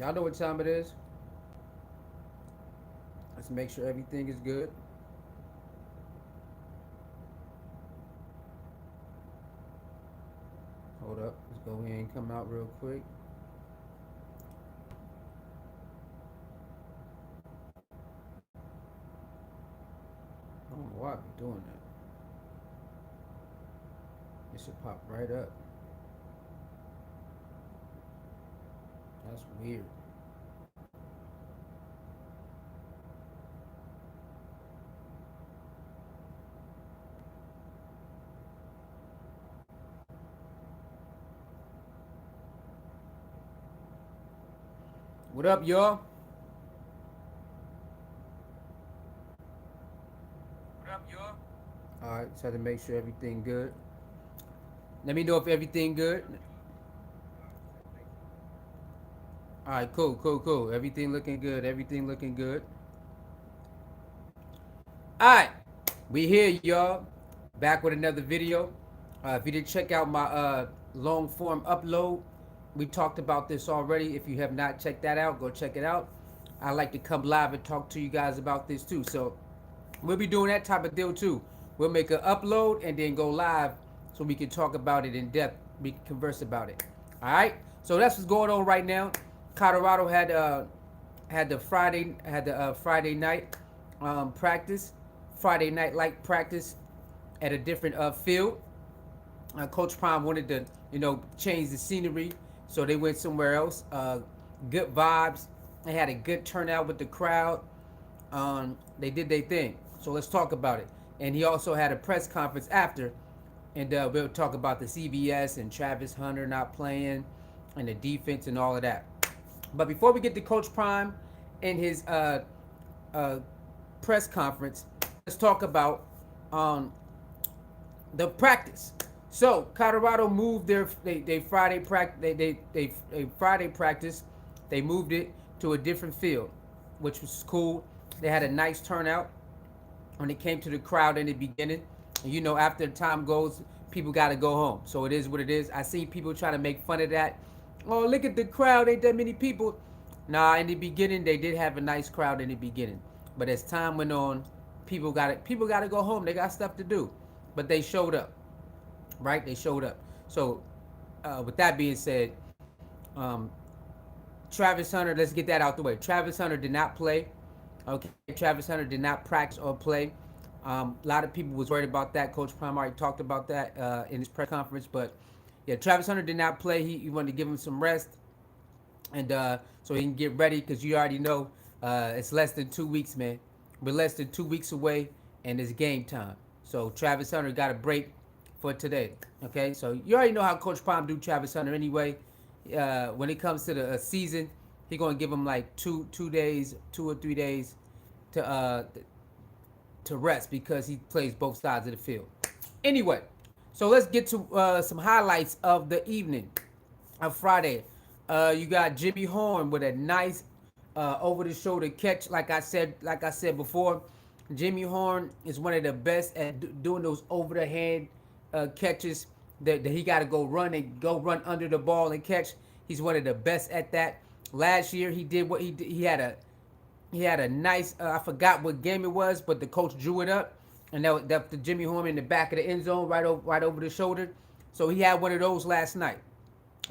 Y'all know what time it is. Let's make sure everything is good. Hold up. Let's go in and come out real quick. I don't know why I'm doing that. It should pop right up. That's weird. What up, y'all? What up, y'all? All right, just had to make sure everything good. Let me know if everything good. All right, cool, cool, cool. Everything looking good. Everything looking good. All right, we here, y'all. Back with another video. If you didn't check out my long form upload, we talked about this already. If you have not checked that out, go check it out. I like to come live and talk to you guys about this too. So we'll be doing that type of deal too. We'll make an upload and then go live so we can talk about it in depth. We can converse about it. All right. So that's what's going on right now. Colorado had the Friday night practice, Friday night light practice at a different field. Coach Prime wanted to, change the scenery, so they went somewhere else. Good vibes. They had a good turnout with the crowd. They did their thing. So let's talk about it. And he also had a press conference after, and we'll talk about the CBS and Travis Hunter not playing, and the defense and all of that. But before we get to Coach Prime and his press conference, let's talk about the practice. So Colorado moved their Friday practice. They Friday practice. They moved it to a different field, which was cool. They had a nice turnout when it came to the crowd in the beginning. And after the time goes, people got to go home. So it is what it is. I see people trying to make fun of that. Oh, look at the crowd. Ain't that many people. Nah, in the beginning, they did have a nice crowd in the beginning. But as time went on, people got to go home. They got stuff to do. But they showed up, right? They showed up. So with that being said, Travis Hunter, let's get that out the way. Travis Hunter did not play. Okay, Travis Hunter did not practice or play. A lot of people was worried about that. Coach Prime already talked about that in his press conference. But yeah, Travis Hunter did not play. He wanted to give him some rest, and so he can get ready, because you already know it's less than 2 weeks, man. We're less than 2 weeks away, and it's game time. So Travis Hunter got a break for today. Okay, so you already know how Coach Prime do Travis Hunter anyway. When it comes to the season, he gonna give him like 2 days, 2 or 3 days to rest, because he plays both sides of the field. Anyway, so let's get to some highlights of the evening of Friday. You got Jimmy Horn with a nice over the shoulder catch. Like I said before, Jimmy Horn is one of the best at doing those over the hand catches that he got to go run under the ball and catch. He's one of the best at that. Last year he did what he did. He had a nice I forgot what game it was, but the coach drew it up, and that the Jimmy Horn in the back of the end zone, right over the shoulder. So he had one of those last night.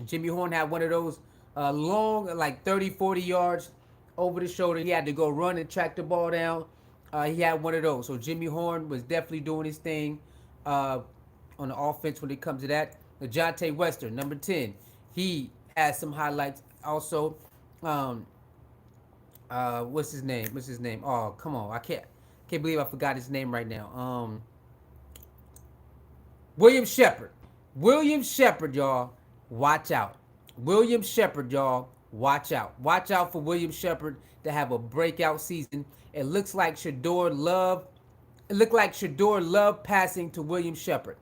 Jimmy Horn had one of those long, like 30, 40 yards over the shoulder. He had to go run and track the ball down. He had one of those. So Jimmy Horn was definitely doing his thing on the offense when it comes to that. DeJounte Western, number 10, he has some highlights also. What's his name? Oh, come on. I can't believe I forgot his name right now. William Shepard. William Shepard, y'all. Watch out. William Shepard, y'all. Watch out. Watch out for William Shepard to have a breakout season. It looks like Shedeur loved passing to William Shepard.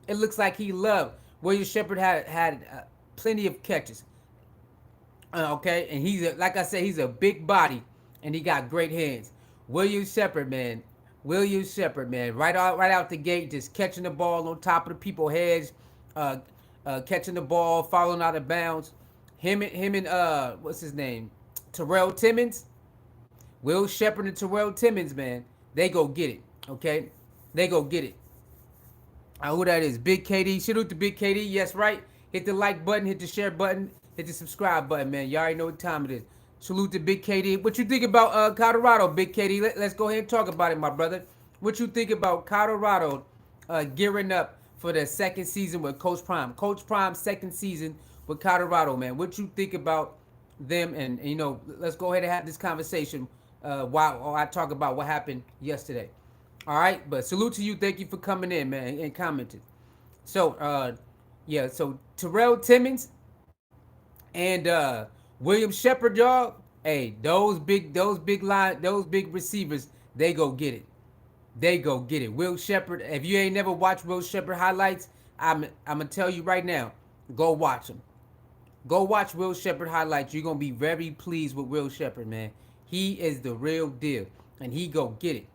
It looks like he loved. William Shepard had plenty of catches. Okay, and like I said, he's a big body, and he got great hands. William Shepard, man. Right out the gate, just catching the ball on top of the people's heads, catching the ball, falling out of bounds. Him and what's his name? Terrell Timmons. Will Shepard and Terrell Timmons, man, they go get it. Okay? They go get it. Who that is? Big KD. Salute to Big KD. Yes, right. Hit the like button, hit the share button, hit the subscribe button, man. You already know what time it is. Salute to Big KD. What you think about Colorado, Big KD? Let's go ahead and talk about it, my brother. What you think about Colorado gearing up for the second season with Coach Prime? Coach Prime's second season with Colorado, man. What you think about them? And you know, let's go ahead and have this conversation while I talk about what happened yesterday. All right, but salute to you. Thank you for coming in, man, and commenting. So, yeah, so Terrell Timmons and William Shepard, y'all. Hey, those big receivers, they go get it. They go get it. Will Shepard. If you ain't never watched Will Shepard highlights, I'm gonna tell you right now, go watch them. Go watch Will Shepard highlights. You're gonna be very pleased with Will Shepard, man. He is the real deal, and he go get it.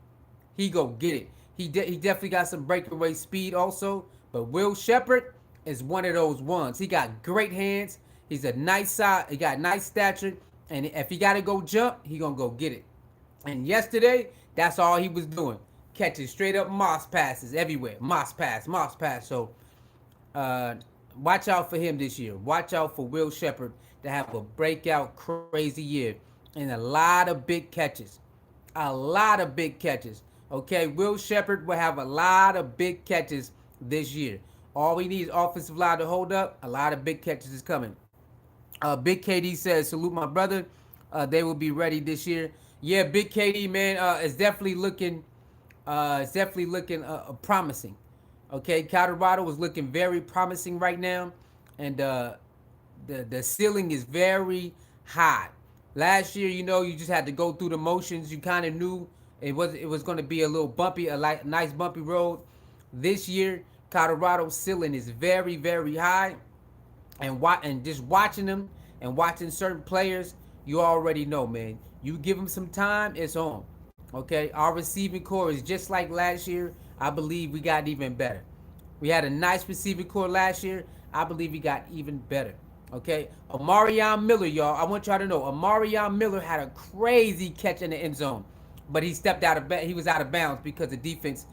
He go get it. He definitely got some breakaway speed also, but Will Shepard is one of those ones. He got great hands. He's a nice size. He got nice stature, and if he got to go jump, he gonna go get it. And yesterday, that's all he was doing, catching straight up moss passes everywhere. Moss pass, moss pass. So uh, watch out for him this year. Watch out for Will Shepard to have a breakout crazy year and a lot of big catches. A lot of big catches. Okay, Will Shepard will have a lot of big catches this year. All we need is offensive line to hold up. A lot of big catches is coming. Big KD says, salute my brother. They will be ready this year. Yeah, Big KD, man, it's definitely looking promising. Okay, Colorado is looking very promising right now, and the ceiling is very high. Last year, you know, you just had to go through the motions. You kind of knew it was going to be a little bumpy, nice bumpy road. This year, Colorado's ceiling is very very high, and just watching them and watching certain players, you already know, man. You give them some time, it's on. Okay, our receiving core is just like last year. I believe we got even better. We had a nice receiving core last year. I believe we got even better. Okay, Amarion Miller, y'all. I want y'all to know, Amarion Miller had a crazy catch in the end zone, but he stepped out of he was out of bounds because the defense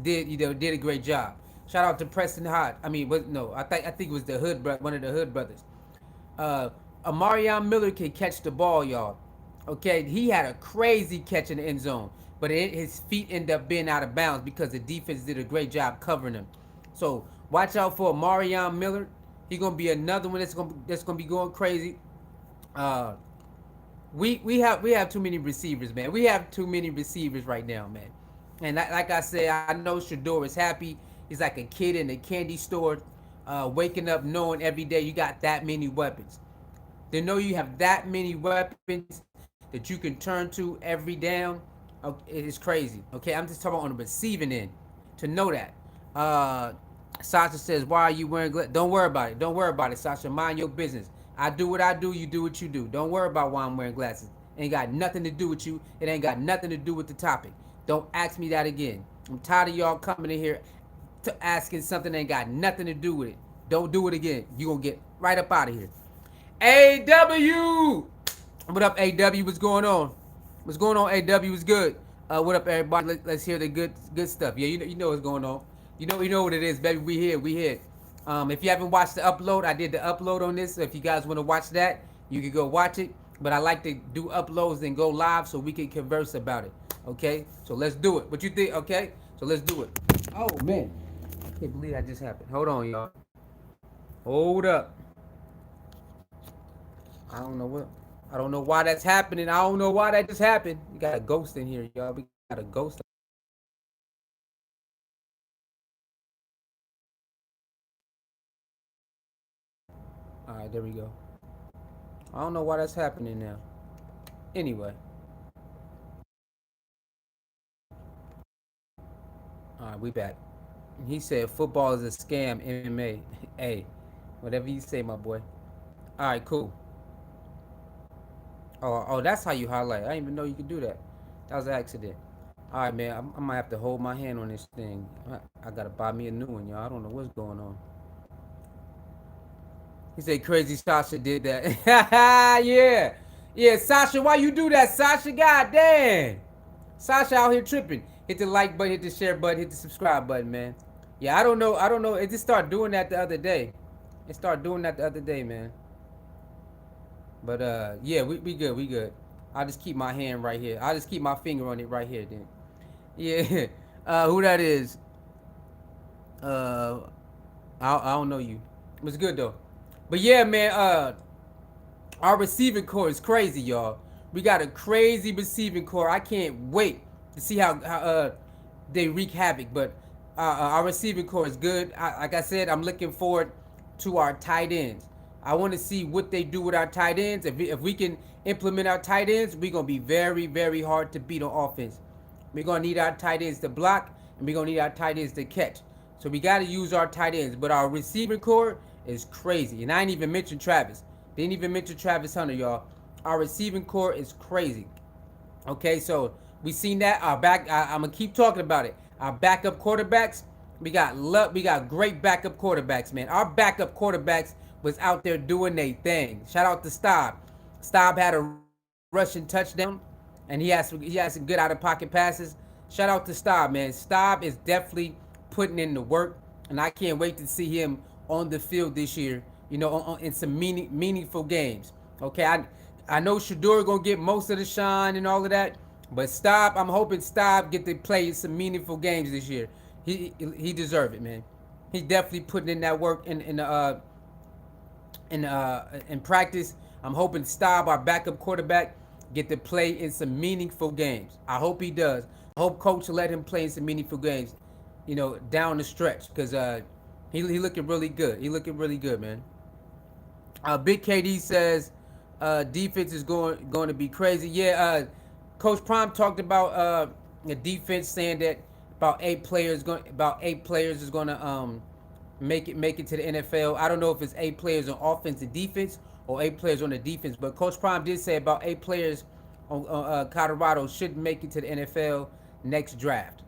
did a great job. Shout out to Preston Hart. I mean, no, I think it was one of the Hood brothers. Uh, Amarion Miller can catch the ball, y'all. Okay, he had a crazy catch in the end zone, but his feet ended up being out of bounds because the defense did a great job covering him. So watch out for Amarion Miller. He's gonna be another one that's gonna be going crazy. Uh, we have too many receivers, man. We have too many receivers right now, man. And like I said, I know Shedeur is happy. He's like a kid in a candy store, waking up knowing every day you got that many weapons. To know you have that many weapons that you can turn to every down, it is crazy. Okay, I'm just talking about on the receiving end. To know that. Sasha says, "Why are you wearing glasses?" Don't worry about it. Don't worry about it, Sasha. Mind your business. I do what I do. You do what you do. Don't worry about why I'm wearing glasses. It ain't got nothing to do with you. It ain't got nothing to do with the topic. Don't ask me that again. I'm tired of y'all coming in here to asking something that ain't got nothing to do with it. Don't do it again. You gonna get right up out of here. AW. What up, AW? What's going on? What's going on, AW? What's good? What up, everybody? Let's hear the good stuff. Yeah, you know what's going on. You know what it is, baby. We here. If you haven't watched the upload, I did the upload on this. So if you guys want to watch that, you can go watch it. But I like to do uploads and go live so we can converse about it. Okay, so let's do it. What you think? Okay, so let's do it. Oh man, I can't believe that just happened. Hold on, y'all. Hold up. I don't know what. I don't know why that's happening. I don't know why that just happened. We got a ghost in here, y'all. We got a ghost. All right, there we go. I don't know why that's happening now. Anyway, all right, we back. He said football is a scam. MMA. Hey, whatever you say, my boy. All right, cool. Oh, that's how you highlight. I didn't even know you could do that. That was an accident. All right, man. I might have to hold my hand on this thing. I gotta buy me a new one, y'all. I don't know what's going on. He said crazy Sasha did that. Yeah. Yeah, Sasha, why you do that, Sasha? God damn. Sasha out here tripping. Hit the like button, hit the share button, hit the subscribe button, man. Yeah, I don't know. I don't know. It just started doing that the other day. It started doing that the other day, man. But yeah, we good, we good. I'll just keep my hand right here. I'll just keep my finger on it right here then. Yeah. Who that is? Uh I don't know you. It was good though. But yeah, man, our receiving core is crazy, y'all. We got a crazy receiving core. I can't wait to see how they wreak havoc. But our receiving core is good. Like I said, I'm looking forward to our tight ends. I want to see what they do with our tight ends. If we can implement our tight ends, we're going to be very, very hard to beat on offense. We're going to need our tight ends to block, and we're going to need our tight ends to catch. So we got to use our tight ends. But our receiving core is crazy. And I ain't even mentioned Travis. Didn't even mention Travis Hunter, y'all. Our receiving core is crazy. Okay, so we seen that. Our back, I'm gonna keep talking about it. Our backup quarterbacks, we got great backup quarterbacks, man. Our backup quarterbacks was out there doing their thing. Shout out to Staub. Staub had a rushing touchdown, and he has some good out of pocket passes. Shout out to Staub, man. Staub is definitely putting in the work, and I can't wait to see him on the field this year. You know, in some meaningful games. Okay, I know Shadur gonna get most of the shine and all of that, but I'm hoping Staub get to play some meaningful games this year. He deserve it, man. He definitely putting in that work in practice. I'm hoping Staub, our backup quarterback, get to play in some meaningful games. I hope he does. I hope coach will let him play in some meaningful games, you know, down the stretch, because he looking really good. He looking really good, man. Big KD says defense is going to be crazy. Yeah, Coach Prime talked about the defense, saying that about eight players is going to make it to the NFL. I don't know if it's 8 players on offense and defense or 8 players on the defense, but Coach Prime did say about 8 players on Colorado should make it to the NFL next draft.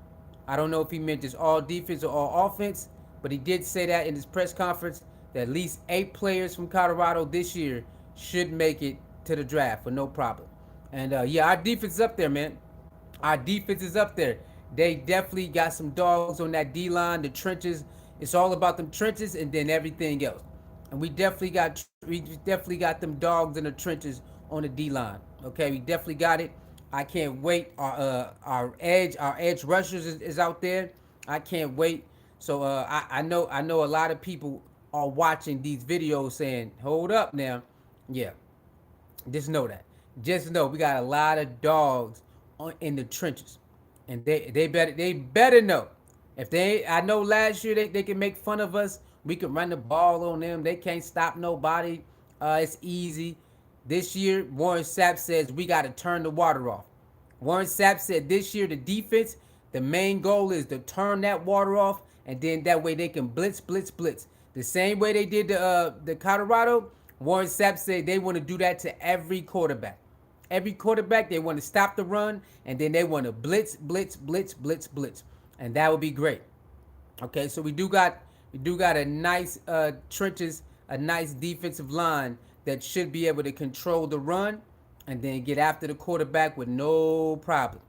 I don't know if he meant just all defense or all offense, but he did say that in his press conference that at least 8 players from Colorado this year should make it to the draft for no problem. And yeah, our defense is up there, man. Our defense is up there. They definitely got some dogs on that D-line, the trenches. It's all about them trenches and then everything else. And we definitely got them dogs in the trenches on the D-line. Okay, we definitely got it. I can't wait. Our edge rushers is out there. I can't wait. So I know a lot of people are watching these videos saying, hold up now. Yeah, just know that. Just know we got a lot of dogs in the trenches. And they better know. If they, I know last year they can make fun of us. We can run the ball on them. They can't stop nobody. It's easy. This year, Warren Sapp says we got to turn the water off. Warren Sapp said this year the defense, the main goal is to turn that water off, and then that way they can blitz. The same way they did the Colorado. Warren Sapp said they want to do that to every quarterback. Every quarterback, they want to stop the run, and then they want to blitz. And that would be great. Okay, so we do got a nice trenches, a nice defensive line that should be able to control the run and then get after the quarterback with no problem.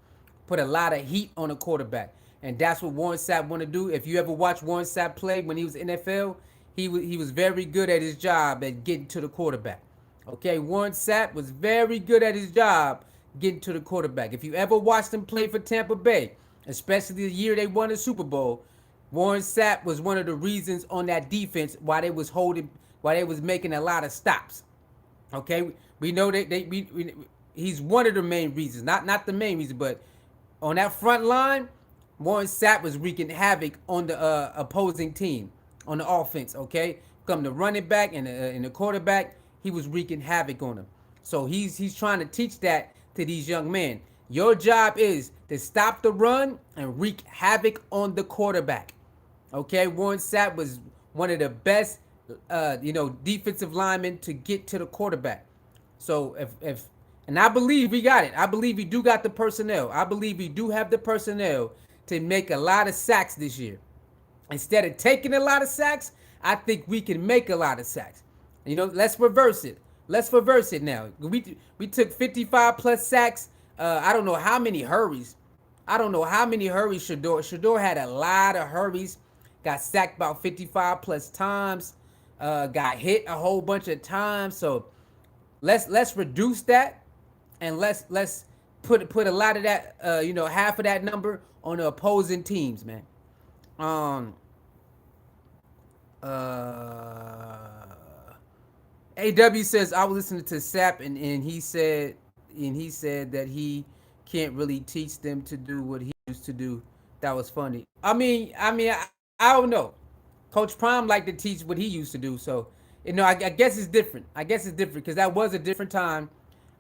Put a lot of heat on the quarterback. And that's what Warren Sapp want to do. If you ever watch Warren Sapp play when he was in NFL, he was very good at his job at getting to the quarterback. Okay, Warren Sapp was very good at his job getting to the quarterback. If you ever watched him play for Tampa Bay, especially the year they won the Super Bowl, Warren Sapp was one of the reasons on that defense why they was making a lot of stops. Okay, we know he's one of the main reasons, not the main reason, but on that front line, Warren Sapp was wreaking havoc on the opposing team on the offense. Okay, from the running back and the quarterback, he was wreaking havoc on them. So he's trying to teach that to these young men. Your job is to stop the run and wreak havoc on the quarterback. Okay, Warren Sapp was one of the best, defensive linemen to get to the quarterback. So and I believe we got it. I believe we do got the personnel. I believe we do have the personnel to make a lot of sacks this year. Instead of taking a lot of sacks, I think we can make a lot of sacks. Let's reverse it. Let's reverse it now. We took 55 plus sacks. I don't know how many hurries. I don't know how many hurries Shedeur had a lot of hurries. Got sacked about 55 plus times. Got hit a whole bunch of times. So let's reduce that, and let's put a lot of that, half of that number on the opposing teams, man. Um, uh, AW says I was listening to Sapp, and he said that he can't really teach them to do what he used to do. That was funny. I don't know. Coach Prime liked to teach what he used to do, so I guess it's different. I guess it's different because that was a different time.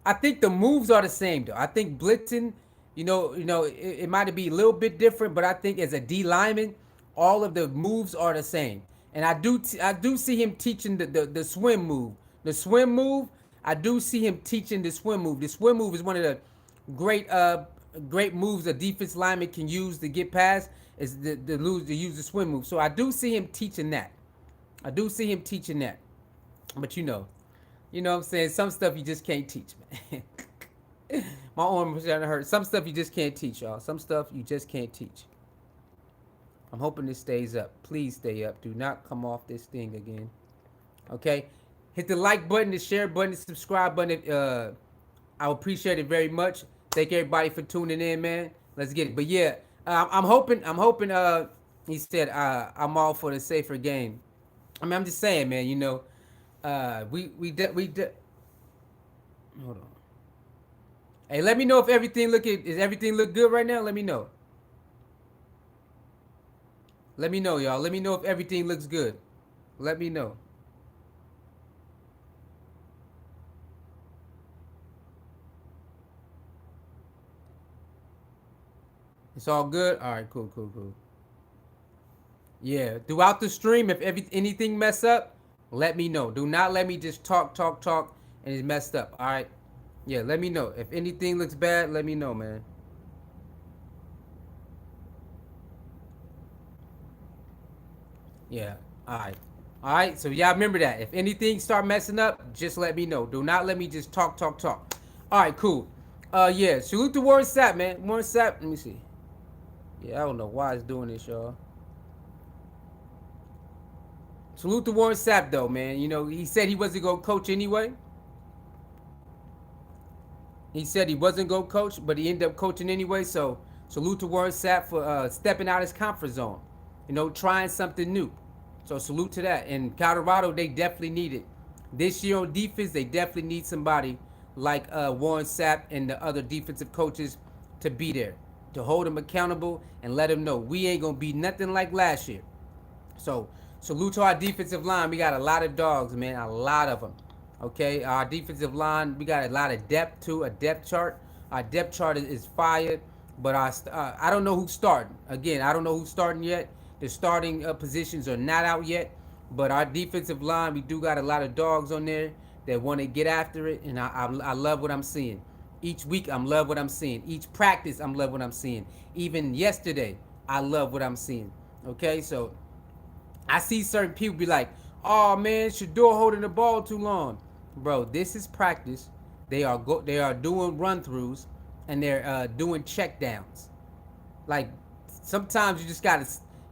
I think the moves are the same though. I think blitzing, it might be a little bit different, but I think as a D lineman, all of the moves are the same. And I do see him teaching the swim move. The swim move, I do see him teaching the swim move. The swim move is one of the great great moves a defense lineman can use to get past is to use the swim move. So I do see him teaching that. I do see him teaching that. But what I'm saying? Some stuff you just can't teach, man. My arm was starting to hurt. Some stuff you just can't teach, y'all. Some stuff you just can't teach. I'm hoping this stays up. Please stay up. Do not come off this thing again. Okay? Hit the like button, the share button, the subscribe button. I appreciate it very much. Thank everybody for tuning in, man. Let's get it. But yeah, I'm hoping. He said I'm all for the safer game. I'm just saying, man. Hold on. Hey, let me know if is everything look good right now? Let me know. Let me know, y'all. Let me know if everything looks good. Let me know. It's all good? All right, cool. Yeah, throughout the stream, if anything mess up, let me know. Do not let me just talk, and it's messed up. All right? Yeah, let me know. If anything looks bad, let me know, man. Yeah, all right. All right, so y'all remember that. If anything start messing up, just let me know. Do not let me just talk. All right, cool. Yeah, salute to Warren Sapp, man. Warren Sapp, let me see. Yeah, I don't know why it's doing this, y'all. Salute to Warren Sapp, though, man. He said he wasn't going to coach anyway. He said he wasn't going to coach, but he ended up coaching anyway. So, salute to Warren Sapp for stepping out his comfort zone. Trying something new. So, salute to that. And Colorado, they definitely need it. This year on defense, they definitely need somebody like Warren Sapp and the other defensive coaches to be there, to hold them accountable and let them know we ain't going to be nothing like last year. So, salute to our defensive line. We got a lot of dogs, man. A lot of them. Okay, our defensive line, we got a lot of depth too. A depth chart. Our depth chart is fired, but I don't know who's starting. Again, I don't know who's starting yet. The starting positions are not out yet, but our defensive line, we do got a lot of dogs on there that want to get after it, and I love what I'm seeing. Each week, I'm love what I'm seeing. Each practice, I'm love what I'm seeing. Even yesterday, I love what I'm seeing. Okay, so I see certain people be like, "Oh man, Shadur holding the ball too long." Bro, this is practice. They are doing run throughs, and they're doing check downs. Like sometimes you just gotta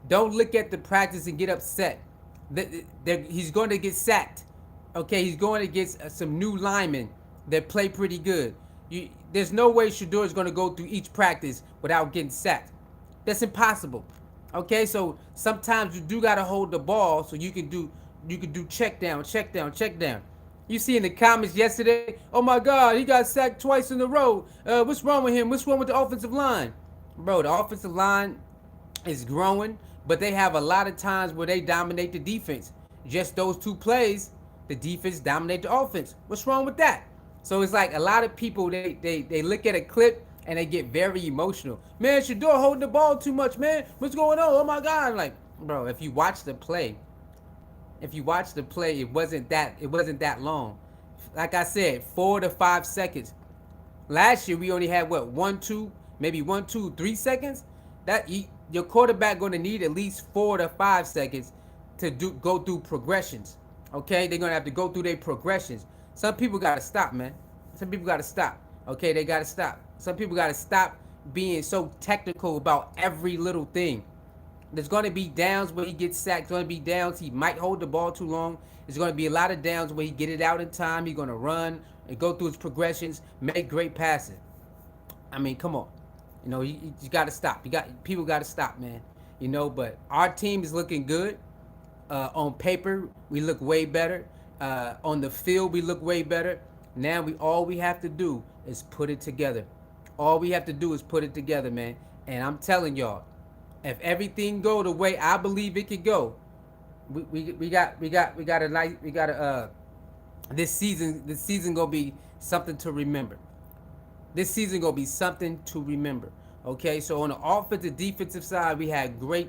don't look at the practice and get upset. He's going to get sacked. Okay, he's going against some new linemen that play pretty good. There's no way Shadur is going to go through each practice without getting sacked. That's impossible. Okay, so sometimes you do gotta hold the ball so you can do check down. You see in the comments yesterday, oh my God, he got sacked twice in a row. What's wrong with him? What's wrong with the offensive line? Bro, the offensive line is growing, but they have a lot of times where they dominate the defense. Just those two plays, the defense dominate the offense. What's wrong with that? So it's like a lot of people, they look at a clip and they get very emotional. Man, Shadur holding the ball too much, man. What's going on? Oh my God. Like, bro, if you watch the play, it wasn't that long. Like I said, 4 to 5 seconds. Last year we only had what, 3 seconds? Your quarterback gonna need at least 4 to 5 seconds to go through progressions. Okay, they're gonna have to go through their progressions. Some people gotta stop, man. Some people gotta stop. Okay, they gotta stop. Some people gotta stop being so technical about every little thing. There's going to be downs where he gets sacked. There's going to be downs he might hold the ball too long. There's going to be a lot of downs where he get it out in time. He's going to run and go through his progressions, make great passes. I mean, come on. You got to stop. People got to stop, man. But our team is looking good. On paper, we look way better. On the field, we look way better. Now all we have to do is put it together. All we have to do is put it together, man. And I'm telling y'all, if everything go the way I believe it could go, we got a nice this season gonna be something to remember. This season gonna be something to remember. Okay, so on the offensive defensive side, we had great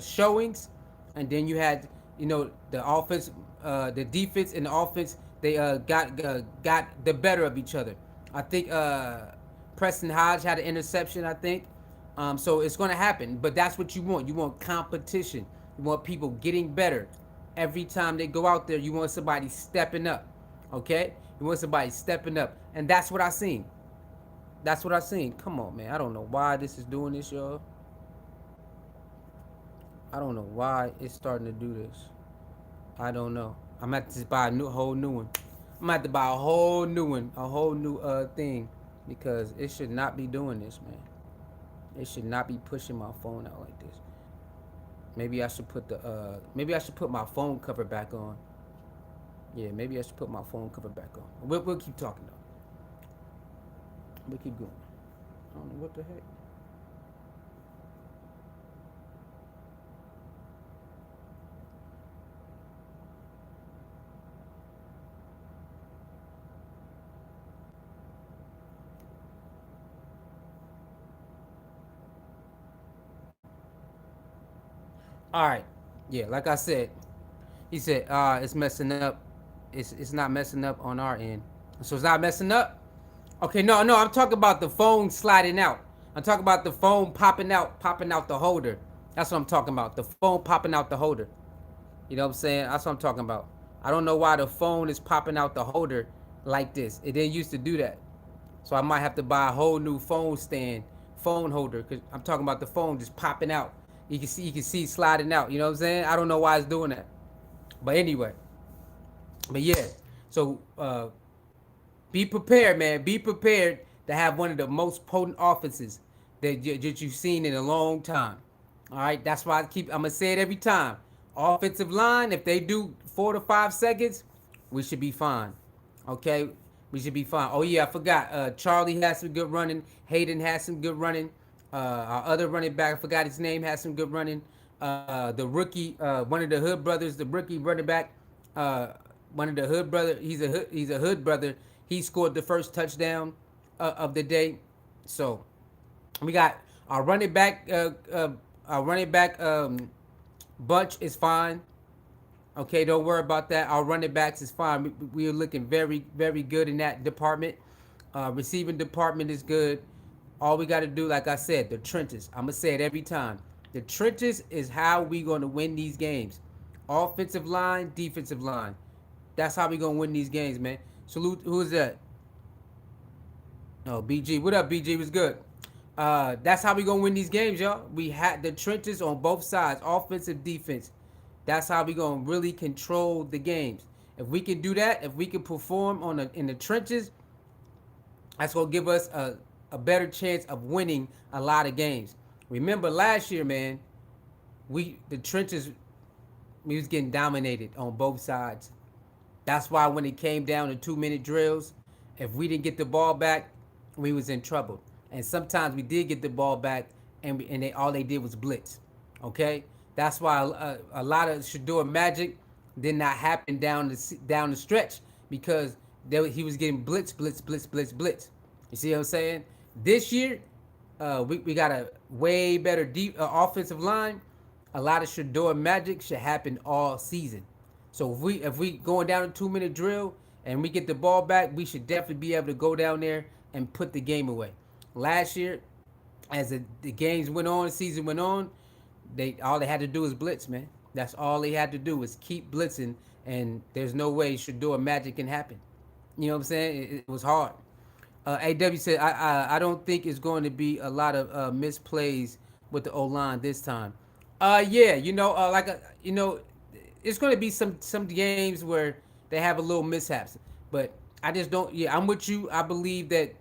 showings, and then you had the offense, the defense and the offense. They got the better of each other. I think Preston Hodge had an interception, I think. So it's going to happen, but that's what you want. You want competition. You want people getting better every time they go out there. You want somebody stepping up, okay? You want somebody stepping up, and that's what I seen. That's what I seen. Come on, man. I don't know why this is doing this, y'all. I don't know why it's starting to do this. I don't know. I'm gonna have to buy whole new one. I'm gonna have to buy a whole new one, a whole new thing, because it should not be doing this, man. It should not be pushing my phone out like this. Maybe I should put my phone cover back on. Yeah, maybe I should put my phone cover back on. We'll keep talking though. We'll keep going. I don't know what the heck. All right. Yeah, like I said, he said it's messing up. It's not messing up on our end. So it's not messing up. Okay, no, I'm talking about the phone sliding out. I'm talking about the phone popping out the holder. That's what I'm talking about. The phone popping out the holder. You know what I'm saying? That's what I'm talking about. I don't know why the phone is popping out the holder like this. It didn't used to do that. So I might have to buy a whole new phone stand, phone holder, because I'm talking about the phone just popping out. You can see sliding out. You know what I'm saying? I don't know why it's doing that. But anyway. But yeah. So be prepared, man. Be prepared to have one of the most potent offenses that you've seen in a long time. All right, that's why I'm gonna say it every time. Offensive line, if they do 4 to 5 seconds, we should be fine. Okay, we should be fine. Oh yeah, I forgot. Charlie has some good running. Hayden has some good running. Our other running back, I forgot his name, has some good running. The rookie, one of the Hood brothers, the rookie running back, one of the Hood brother. He's a Hood brother. He scored the first touchdown of the day. So we got our running back. Bunch is fine. Okay, don't worry about that. Our running backs is fine. We are looking very, very good in that department. Receiving department is good. All we got to do, like I said, the trenches. I'm going to say it every time. The trenches is how we going to win these games. Offensive line, defensive line. That's how we going to win these games, man. Salute. Who is that? Oh, BG. What up, BG? What's good? That's how we going to win these games, y'all. We had the trenches on both sides, offensive, defense. That's how we going to really control the games. If we can do that, if we can perform in the trenches, that's going to give us a better chance of winning a lot of games. Remember last year, man, the trenches, we was getting dominated on both sides. That's why when it came down to 2-minute drills, if we didn't get the ball back, we was in trouble. And sometimes we did get the ball back, and all they did was blitz. Okay, that's why a lot of Shadur magic did not happen down the stretch, because he was getting blitz. You see what I'm saying? This year, we got a way better deep offensive line. A lot of Shedeur magic should happen all season. So if we going down a 2-minute drill and we get the ball back, we should definitely be able to go down there and put the game away. Last year, as the games went on, the season went on, all they had to do was blitz, man. That's all they had to do was keep blitzing, and there's no way Shedeur magic can happen. You know what I'm saying? It was hard. AW said, I don't think it's going to be a lot of misplays with the O line this time. Yeah, it's going to be some games where they have a little mishaps, but I just don't. Yeah, I'm with you. I believe that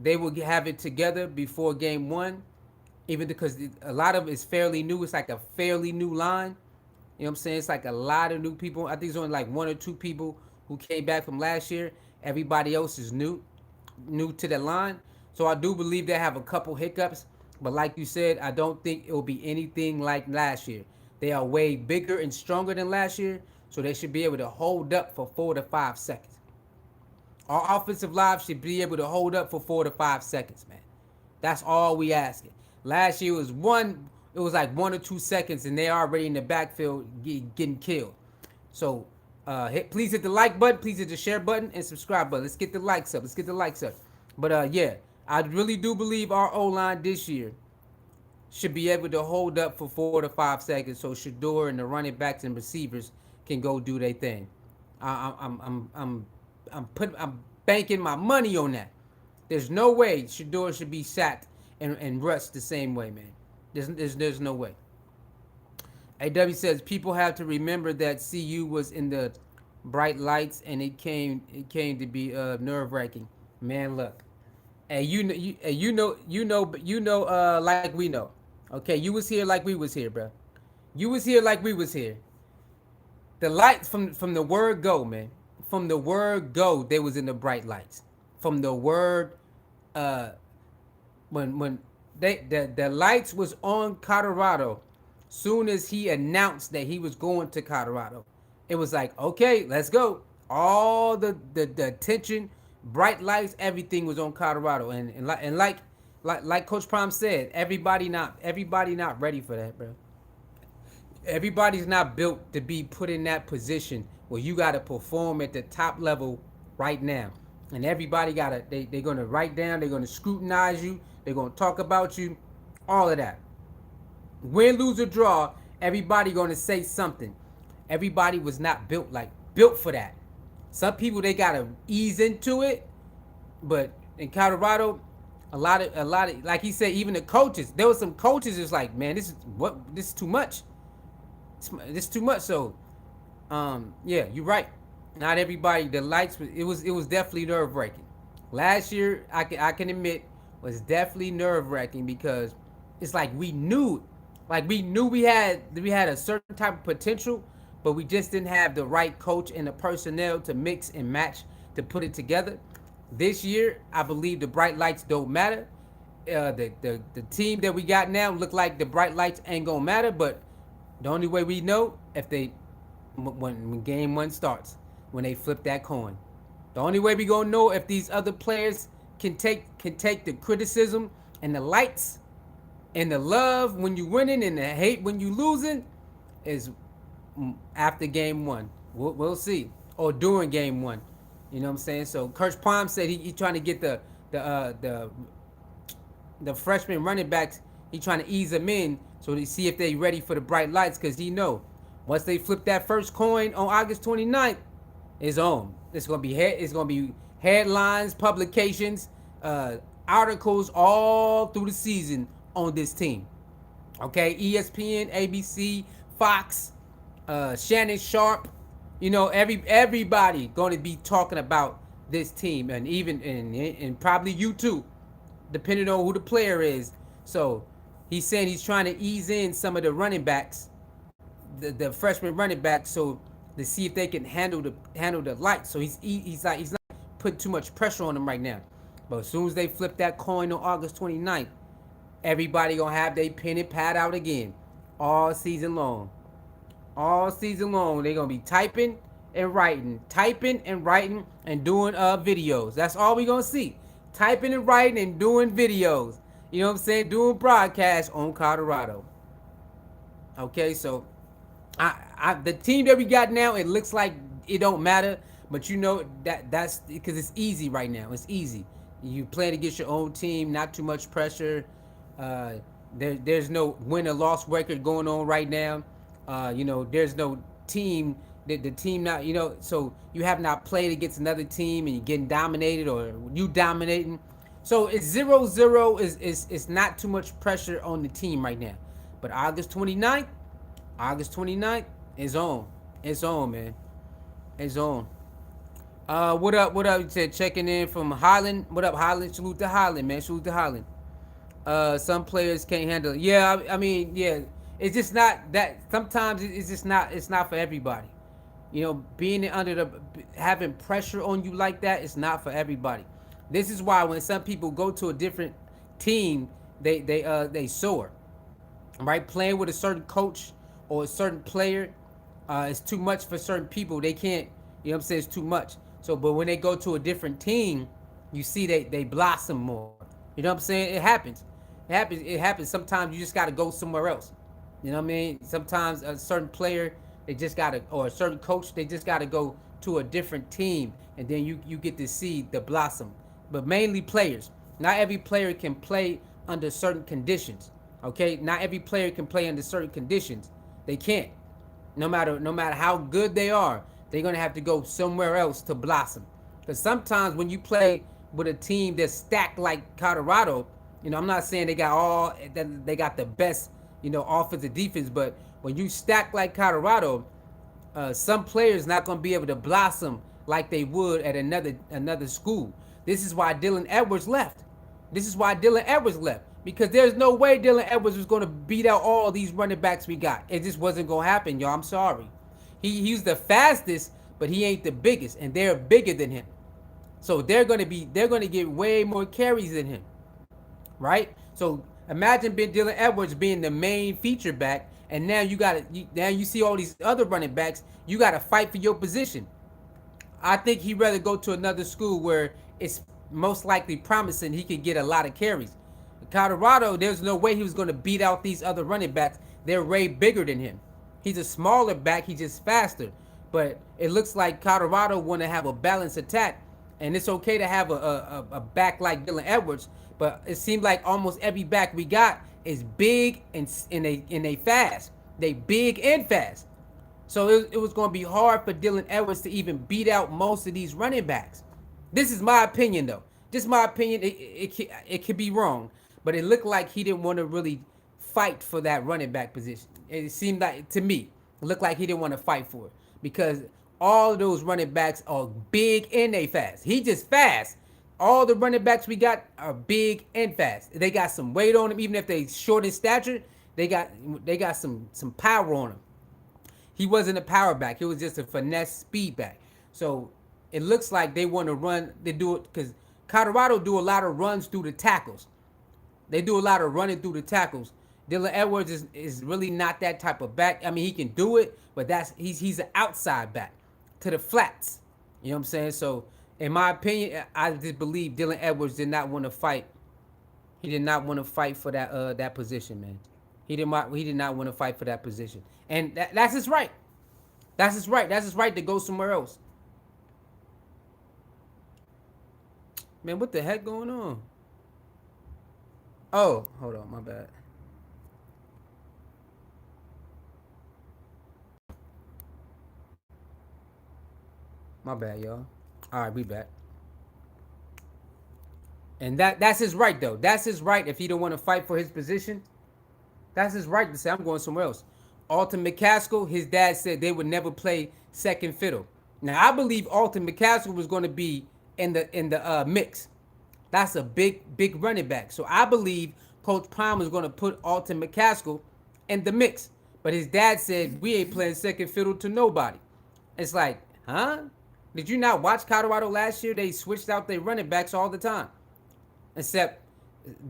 they will have it together before game one, even because a lot of it's fairly new. It's like a fairly new line. You know what I'm saying? It's like a lot of new people. I think it's only like one or two people who came back from last year. Everybody else is new to the line. So I do believe they have a couple hiccups. But like you said, I don't think it will be anything like last year. They are way bigger and stronger than last year. So they should be able to hold up for 4 to 5 seconds. Our offensive line should be able to hold up for 4 to 5 seconds, man. That's all we asking. Last year it was like 1 or 2 seconds, and they're already in the backfield getting killed. So please hit the like button, please hit the share button, and subscribe button. Let's get the likes up. Let's get the likes up. But yeah, I really do believe our O line this year should be able to hold up for 4 to 5 seconds, so Shadur and the running backs and receivers can go do their thing. I'm banking my money on that. There's no way Shedeur should be sacked and rushed the same way, man. There's no way. AW says people have to remember that CU was in the bright lights and it came to be nerve wracking. Man, look, and like we know. Okay, you was here like we was here, bro. You was here like we was here. The lights from the word go, man. From the word go, they was in the bright lights. From the word, uh, when the lights was on Colorado, soon as he announced that he was going to Colorado, it was like, okay, let's go. All the attention, bright lights, everything was on Colorado, and like Coach Prime said, everybody not ready for that, bro. Everybody's not built to be put in that position where you got to perform at the top level right now. And everybody got to, they're going to write down, they're going to scrutinize you, they're going to talk about you, all of that. Win, lose, or draw, everybody going to say something. Everybody was not built for that. Some people, they got to ease into it, but in Colorado, a lot of, like he said, even the coaches, there was some coaches that's like, man, this is too much. This is too much. So, yeah, you're right. Not everybody. The lights. It was definitely nerve wracking. Last year, I can admit, was definitely nerve wracking because it's like we knew we had a certain type of potential, but we just didn't have the right coach and the personnel to mix and match to put it together. This year, I believe the bright lights don't matter. The team that we got now look like the bright lights ain't gonna matter, but the only way we know if when game one starts, when they flip that coin. The only way we gonna know if these other players can take the criticism and the lights and the love when you winning and the hate when you losing is after game one. We'll see, or during game one. You know what I'm saying? So Coach Palm said he trying to get the freshman running backs. He trying to ease them in so to see if they ready for the bright lights, because he know once they flip that first coin on August 29th, it's on. It's gonna be headlines, publications, articles all through the season on this team. Okay, ESPN, ABC, Fox, Shannon Sharp, everybody going to be talking about this team, and even and probably you too, depending on who the player is. So he's saying he's trying to ease in some of the running backs, the freshman running backs, so to see if they can handle the lights. So he's not putting too much pressure on them right now. But as soon as they flip that coin on August 29th, everybody gonna have their pen and pad out again, all season long. All season long, they're gonna be typing and writing, and doing videos. That's all we gonna see. Typing and writing and doing videos. You know what I'm saying? Doing broadcasts on Colorado. Okay, so the team that we got now, it looks like it don't matter, but that's because it's easy right now. It's easy. You playing against your own team, not too much pressure. There's no win or loss record going on right now. There's no team. The team not, so you have not played against another team and you're getting dominated or you dominating. So it's 0-0 is not too much pressure on the team right now. But August 29th is on. It's on, man. It's on. What up? What up? You said checking in from Highland. What up, Highland? Salute to Highland, man. Salute to Highland. Some players can't handle it. Yeah, I mean, yeah. It's just not that. Sometimes it's just not. It's not for everybody. Being under having pressure on you like that, it's not for everybody. This is why when some people go to a different team, they soar. Right, playing with a certain coach or a certain player, is too much for certain people. They can't. It's too much. So, but when they go to a different team, you see they blossom more. You know what I'm saying? It happens. It happens. Sometimes you just got to go somewhere else. You know what I mean? Sometimes a certain player, they just got to, or a certain coach, they just got to go to a different team, and then you get to see the blossom. But mainly players. Not every player can play under certain conditions. Okay? Not every player can play under certain conditions. They can't. No matter how good they are, they're gonna have to go somewhere else to blossom. Because sometimes when you play with a team that's stacked like Colorado, I'm not saying they got the best, offensive defense, but when you stack like Colorado, some players not gonna be able to blossom like they would at another school. This is why Dylan Edwards left. Because there's no way Dylan Edwards was gonna beat out all these running backs we got. It just wasn't gonna happen, y'all. I'm sorry. He's the fastest, but he ain't the biggest, and they're bigger than him. So they're gonna get way more carries than him, right? So imagine Dylan Edwards being the main feature back, and now you see all these other running backs. You got to fight for your position. I think he'd rather go to another school where it's most likely promising he could get a lot of carries. Colorado, there's no way he was going to beat out these other running backs. They're way bigger than him. He's a smaller back. He's just faster. But it looks like Colorado want to have a balanced attack, and it's okay to have a back like Dylan Edwards. But it seems like almost every back we got is big and they fast. They big and fast. So it was going to be hard for Dylan Edwards to even beat out most of these running backs. This is my opinion, though. Just my opinion. It could be wrong, but it looked like he didn't want to really fight for that running back position. It seemed like, to me, it looked like he didn't want to fight for it because all of those running backs are big and they fast. He just fast. All the running backs we got are big and fast. They got some weight on them, even if they short in stature. They got some power on them. He wasn't a power back. He was just a finesse speed back. So it looks like they want to run. They do it because Colorado do a lot of runs through the tackles. They do a lot of running through the tackles. Dylan Edwards is really not that type of back. I mean, he can do it, but he's an outside back to the flats. You know what I'm saying? So in my opinion, I just believe Dylan Edwards did not want to fight. He did not want to fight for that position, man. He did not want to fight for that position. And that's his right. That's his right. That's his right to go somewhere else. Man, what the heck going on? Oh, hold on, my bad. My bad, y'all. All right, we back. And that's his right, though. That's his right. If he don't want to fight for his position, that's his right to say, I'm going somewhere else. Alton McCaskill, his dad said they would never play second fiddle. Now, I believe Alton McCaskill was going to be in the mix. That's a big running back. So I believe Coach Prime was going to put Alton McCaskill in the mix. But his dad said, we ain't playing second fiddle to nobody. It's like, huh? Did you not watch Colorado last year? They switched out their running backs all the time. Except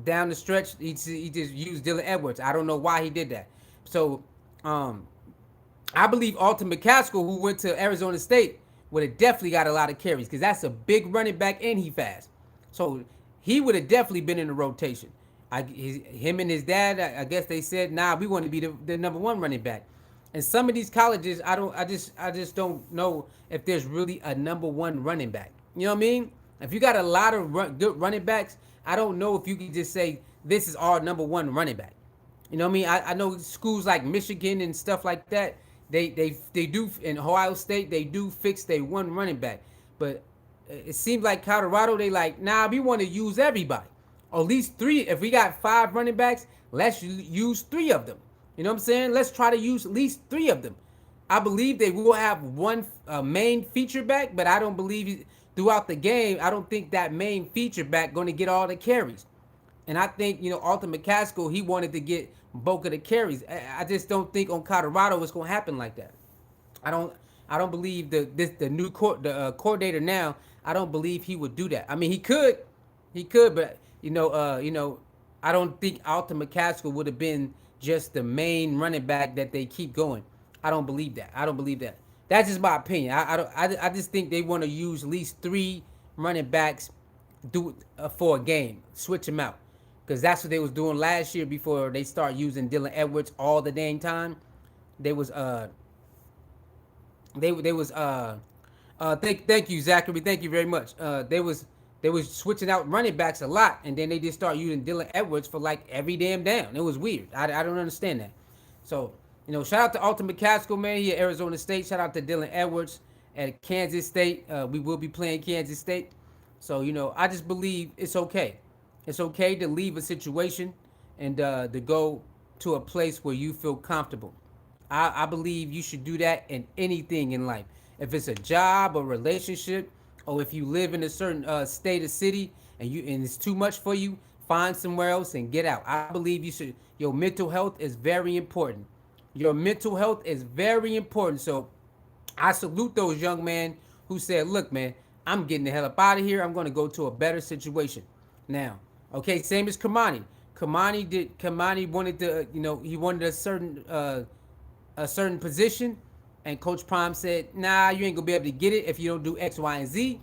down the stretch, he just used Dylan Edwards. I don't know why he did that. So I believe Alton McCaskill, who went to Arizona State, would have definitely got a lot of carries because that's a big running back and he fast. So he would have definitely been in the rotation. Him and his dad, I guess they said, nah, we want to be the number one running back. And some of these colleges, I just don't know if there's really a number one running back. You know what I mean? If you got a lot of good running backs, I don't know if you can just say this is our number one running back. You know what I mean? I know schools like Michigan and stuff like that. They do in Ohio State they do fix their one running back, but it seems like Colorado they like nah we want to use everybody, or at least three. If we got five running backs, let's use three of them. You know what I'm saying? Let's try to use at least three of them. I believe they will have one main feature back, but I don't believe throughout the game. I don't think that main feature back going to get all the carries. And I think, Arthur McCaskill, he wanted to get bulk of the carries. I just don't think on Colorado it's gonna happen like that. I don't I don't believe the new coordinator now. I don't believe he would do that. I mean, he could, but I don't think Alton McCaskill would have been just the main running back that they keep going. I don't believe that. I don't believe that. That's just my opinion. I just think they want to use at least three running backs for a game, switch them out, because that's what they was doing last year before they start using Dylan Edwards all the dang time. They was they was thank you Zachary, thank you very much. They was switching out running backs a lot, and then they just start using Dylan Edwards for like every damn down. It was weird. I don't understand that. So shout out to Alton McCaskill, man. He at Arizona State. Shout out to Dylan Edwards at Kansas State. We will be playing Kansas State. So I just believe it's okay. It's okay to leave a situation and to go to a place where you feel comfortable. I believe you should do that in anything in life. If it's a job or relationship, or if you live in a certain state or city and it's too much for you, find somewhere else and get out. I believe you should. Your mental health is very important. Your mental health is very important. So I salute those young men who said, "Look, man, I'm getting the hell up out of here. I'm going to go to a better situation." Now, okay, same as Kamani. Kamani wanted to, he wanted a certain position, and Coach Prime said, "Nah, you ain't gonna be able to get it if you don't do X, Y, and Z."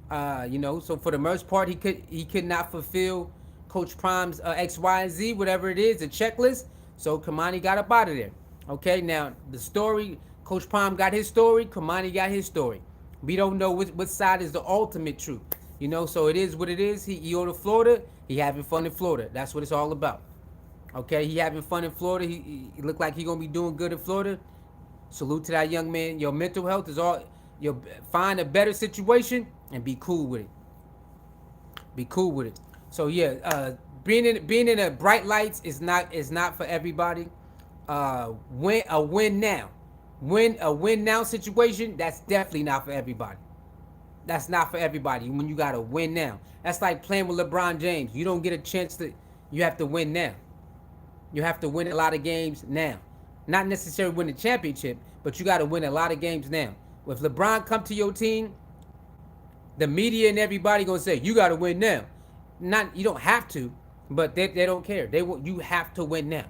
So for the most part, he could not fulfill Coach Prime's X, Y, and Z, whatever it is, a checklist. So Kamani got up out of there. Okay, now the story, Coach Prime got his story, Kamani got his story. We don't know which side is the ultimate truth. So it is what it is. He on to Florida. He having fun in Florida. That's what it's all about. Okay, he having fun in Florida. He look like he gonna be doing good in Florida. Salute to that young man. Your mental health is all. You find a better situation and be cool with it. Be cool with it. So yeah, being in the bright lights is not for everybody. Win a win now situation. That's definitely not for everybody. That's not for everybody. When you gotta win now, that's like playing with LeBron James. You don't get a chance to. You have to win now. You have to win a lot of games now. Not necessarily win the championship, but you got to win a lot of games now. If LeBron come to your team, the media and everybody gonna say you got to win now. You don't have to, but they don't care. You have to win now.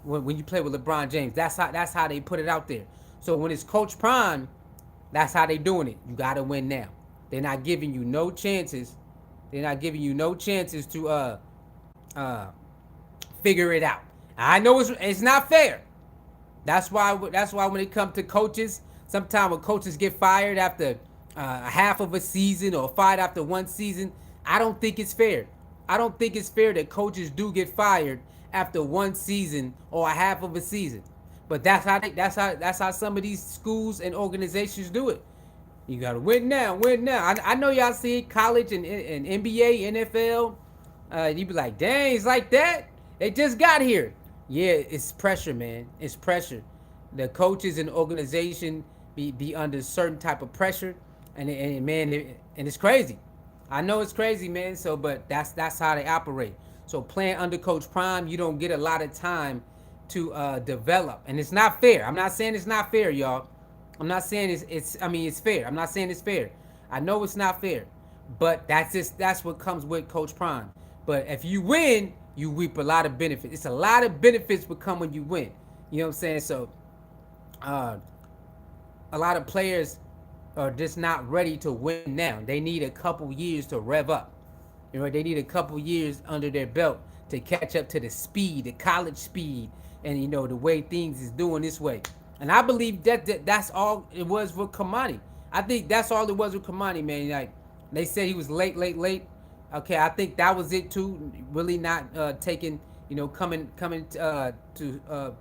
When you play with LeBron James, that's how they put it out there. So when it's Coach Prime, that's how they doing it. You got to win now. They're not giving you no chances. They're not giving you no chances to figure it out. I know it's not fair. That's why when it comes to coaches, sometimes when coaches get fired after a half of a season or fired after one season, I don't think it's fair. I don't think it's fair that coaches do get fired after one season or a half of a season. But that's how some of these schools and organizations do it. You gotta win now, win now. I know y'all see college and NBA, NFL. You be like, dang, it's like that. They just got here. Yeah, it's pressure, man. It's pressure. The coaches and organization be under certain type of pressure, and it's crazy. I know it's crazy, man. So, but that's how they operate. So playing under Coach Prime, you don't get a lot of time to develop, and it's not fair. I'm not saying it's not fair, y'all. I'm not saying it's fair. I'm not saying it's fair. I know it's not fair, but that's what comes with Coach Prime. But if you win, you reap a lot of benefits. It's a lot of benefits will come when you win. You know what I'm saying? So, a lot of players are just not ready to win now. They need a couple years to rev up. They need a couple years under their belt to catch up to the speed, the college speed, and the way things is doing this way. And I believe that's all it was with Kamani. I think that's all it was with Kamani, man. Like they said he was late. Okay, I think that was it too. Really not taking coming to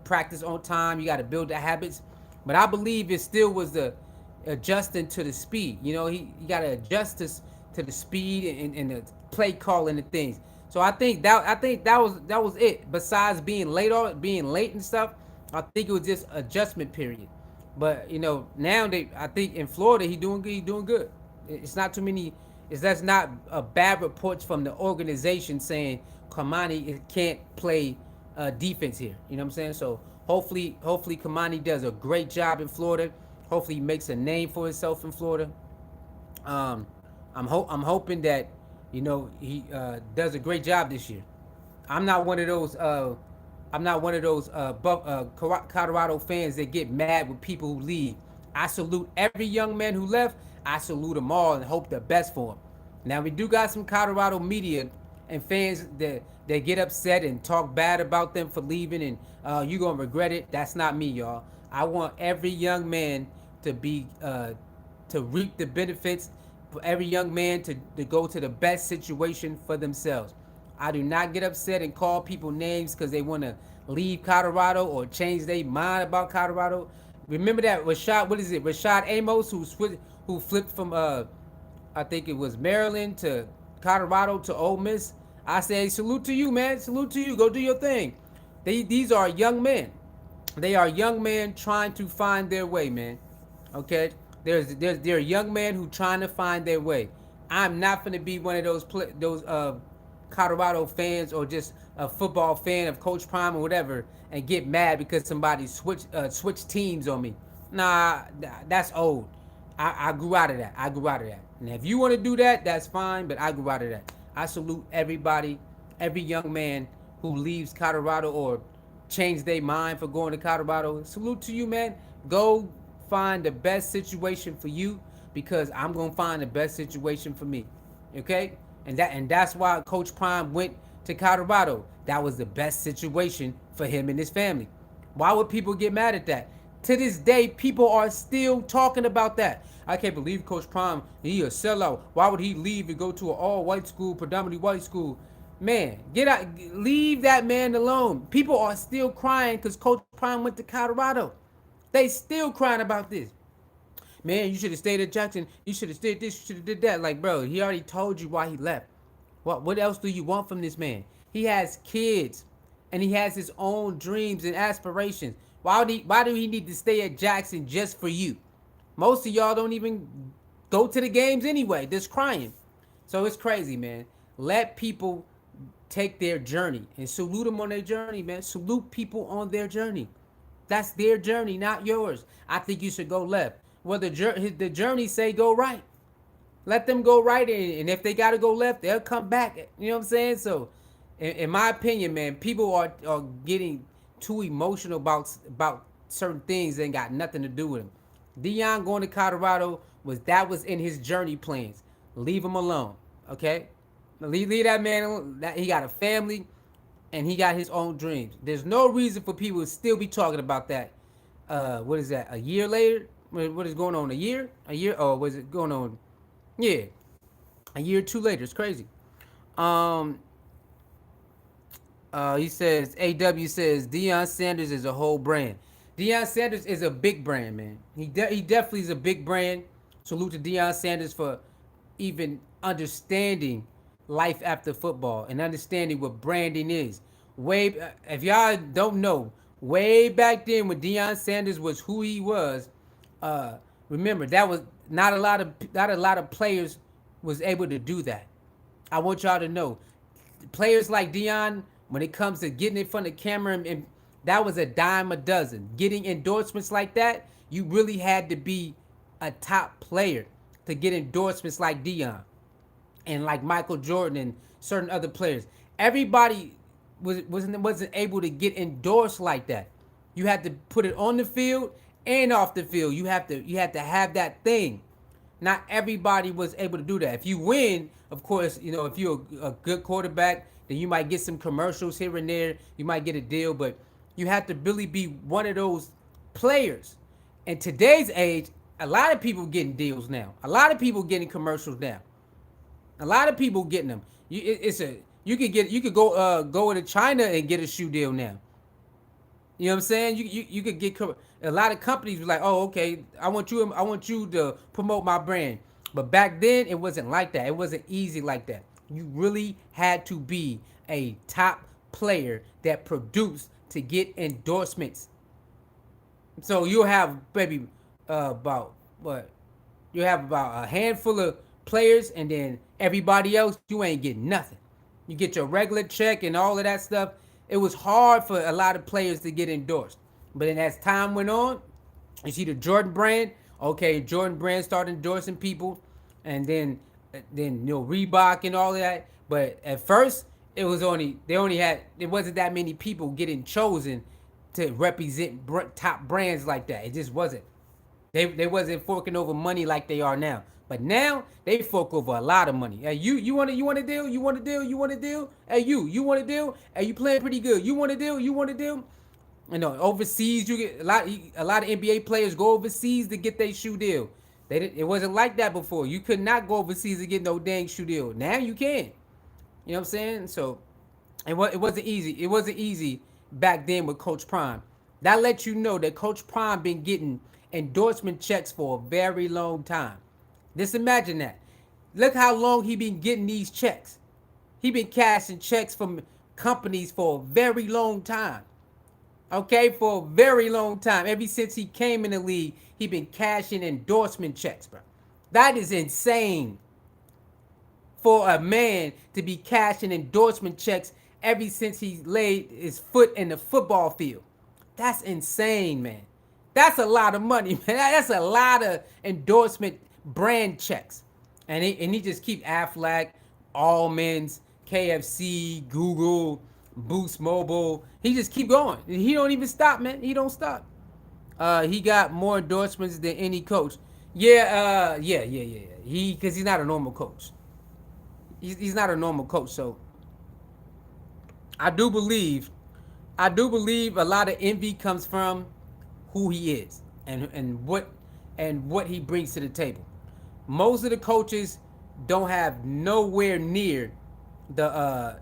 practice on time. You got to build the habits. But I believe it still was the adjusting to the speed. He got to adjust to the speed and the play calling and things. So I think that was it. Besides being late and stuff, I think it was just adjustment period. But now I think in Florida he doing good. It's not too many. That's not a bad reports from the organization saying Kamani can't play defense here. You know what I'm saying? So hopefully Kamani does a great job in Florida. Hopefully he makes a name for himself in Florida. Um, I'm hoping that he does a great job this year. I'm not one of those. I'm not one of those Colorado fans that get mad with people who leave. I salute every young man who left. I salute them all and hope the best for them. Now we do got some Colorado media and fans that get upset and talk bad about them for leaving, and you gonna regret it. That's not me, y'all. I want every young man to be to reap the benefits, for every young man to go to the best situation for themselves. I do not get upset and call people names because they want to leave Colorado or change their mind about Colorado. Remember that Rashad Amos, who flipped from I think it was Maryland to Colorado to Ole Miss. I say salute to you, man. Salute to you. Go do your thing. These are young men. They are young men trying to find their way, man. Okay, they're young men who trying to find their way. I'm not gonna be one of those Colorado fans or just a football fan of Coach Prime or whatever and get mad because somebody switched teams on me. Nah, that's old. I grew out of that. And if you want to do that, that's fine. But I grew out of that. I salute everybody, every young man who leaves Colorado or change their mind for going to Colorado. Salute to you, man. Go find the best situation for you because I'm gonna find the best situation for me. Okay? And that's why Coach Prime went to Colorado. That was the best situation for him and his family. Why would people get mad at that? To this day, people are still talking about that. I can't believe Coach Prime, he a sellout. Why would he leave and go to an all-white school, predominantly white school? Man, get out, leave that man alone. People are still crying because Coach Prime went to Colorado. They still crying about this. Man, you should have stayed at Jackson. You should have stayed this. You should have did that. Like, bro, he already told you why he left. What else do you want from this man? He has kids, and he has his own dreams and aspirations. Why do he need to stay at Jackson just for you? Most of y'all don't even go to the games anyway. Just crying. So it's crazy, man. Let people take their journey and salute them on their journey, man. Salute people on their journey. That's their journey, not yours. I think you should go left. Well, the journey say go right. Let them go right, and if they got to go left, they'll come back. You know what I'm saying? So, in my opinion, man, people are getting too emotional about certain things that ain't got nothing to do with them. Deion going to Colorado was in his journey plans. Leave him alone, okay? Leave that man alone. He got a family, and he got his own dreams. There's no reason for people to still be talking about that. What is that? A year later? What is going on? A year? Oh, was it going on? Yeah, a year or two later. It's crazy. Um, he says, AW says, Deion Sanders is a whole brand. Deion Sanders is a big brand, man. He definitely is a big brand. Salute to Deion Sanders for even understanding life after football and understanding what branding is. If y'all don't know, way back then when Deion Sanders was who he was, remember that was not a lot of players was able to do that. I want y'all to know, players like Deion, when it comes to getting in front of the camera, and that was a dime a dozen. Getting endorsements like that, you really had to be a top player to get endorsements like Deion and like Michael Jordan and certain other players. Everybody wasn't able to get endorsed like that. You had to put it on the field and off the field. You had to have that thing. Not everybody was able to do that. If you win, of course, if you're a good quarterback, then you might get some commercials here and there. You might get a deal, but you have to really be one of those players. In today's age, a lot of people getting deals now. A lot of people getting commercials now. A lot of people getting them. You could go to China and get a shoe deal now. You know what I'm saying? You could get a lot of companies were like, oh, okay, I want you to promote my brand. But back then it wasn't like that. It wasn't easy like that. You really had to be a top player that produced to get endorsements. So you'll have maybe about what you have about a handful of players, and then everybody else you ain't getting nothing. You get your regular check and all of that stuff. It was hard for a lot of players to get endorsed, but then as time went on, you see the Jordan brand. Okay, Jordan brand started endorsing people, and then Reebok and all of that. But at first, it wasn't that many people getting chosen to represent top brands like that. It just wasn't. They wasn't forking over money like they are now. But now they fork over a lot of money. Hey, you want a deal? You want a deal? You want a deal? Hey, you want a deal? Hey, you playing pretty good? You want a deal? You want a deal? You know, overseas you get a lot of NBA players go overseas to get their shoe deal. It wasn't like that before. You could not go overseas to get no dang shoe deal. Now you can. You know what I'm saying? So it wasn't easy. It wasn't easy back then with Coach Prime. That lets you know that Coach Prime been getting endorsement checks for a very long time. Just imagine that. Look how long he been getting these checks. He been cashing checks from companies for a very long time. Okay, for a very long time. Ever since he came in the league, he been cashing endorsement checks, bro. That is insane for a man to be cashing endorsement checks ever since he laid his foot in the football field. That's insane, man. That's a lot of money, man. That's a lot of endorsement brand checks. And he just keep Aflac, Almonds, KFC, Google, Boost Mobile. He just keep going. He don't even stop, man. He don't stop. He got more endorsements than any coach. Yeah. Because he's not a normal coach. He's not a normal coach. So I do believe a lot of envy comes from who he is and what he brings to the table. Most of the coaches don't have nowhere near the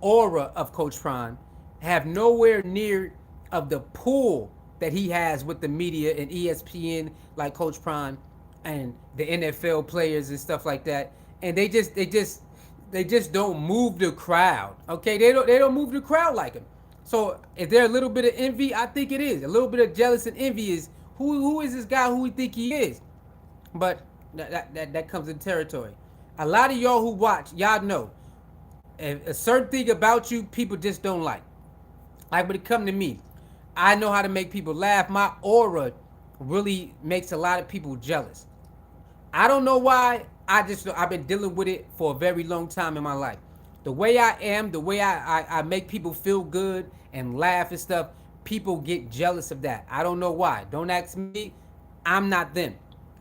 aura of Coach Prime, have nowhere near of the pull that he has with the media and ESPN like Coach Prime and the NFL players and stuff like that. And they just don't move the crowd. Okay, they don't move the crowd like him. So is there a little bit of envy? I think it is. A little bit of jealous and envy is who is this guy who we think he is? But that comes in territory. A lot of y'all who watch, y'all know a certain thing about you people just don't like. Like when it come to me, I know how to make people laugh. My aura really makes a lot of people jealous. I don't know why. I've been dealing with it for a very long time in my life. The way I am, the way I make people feel good and laugh and stuff, people get jealous of that. I don't know why. Don't ask me. I'm not them.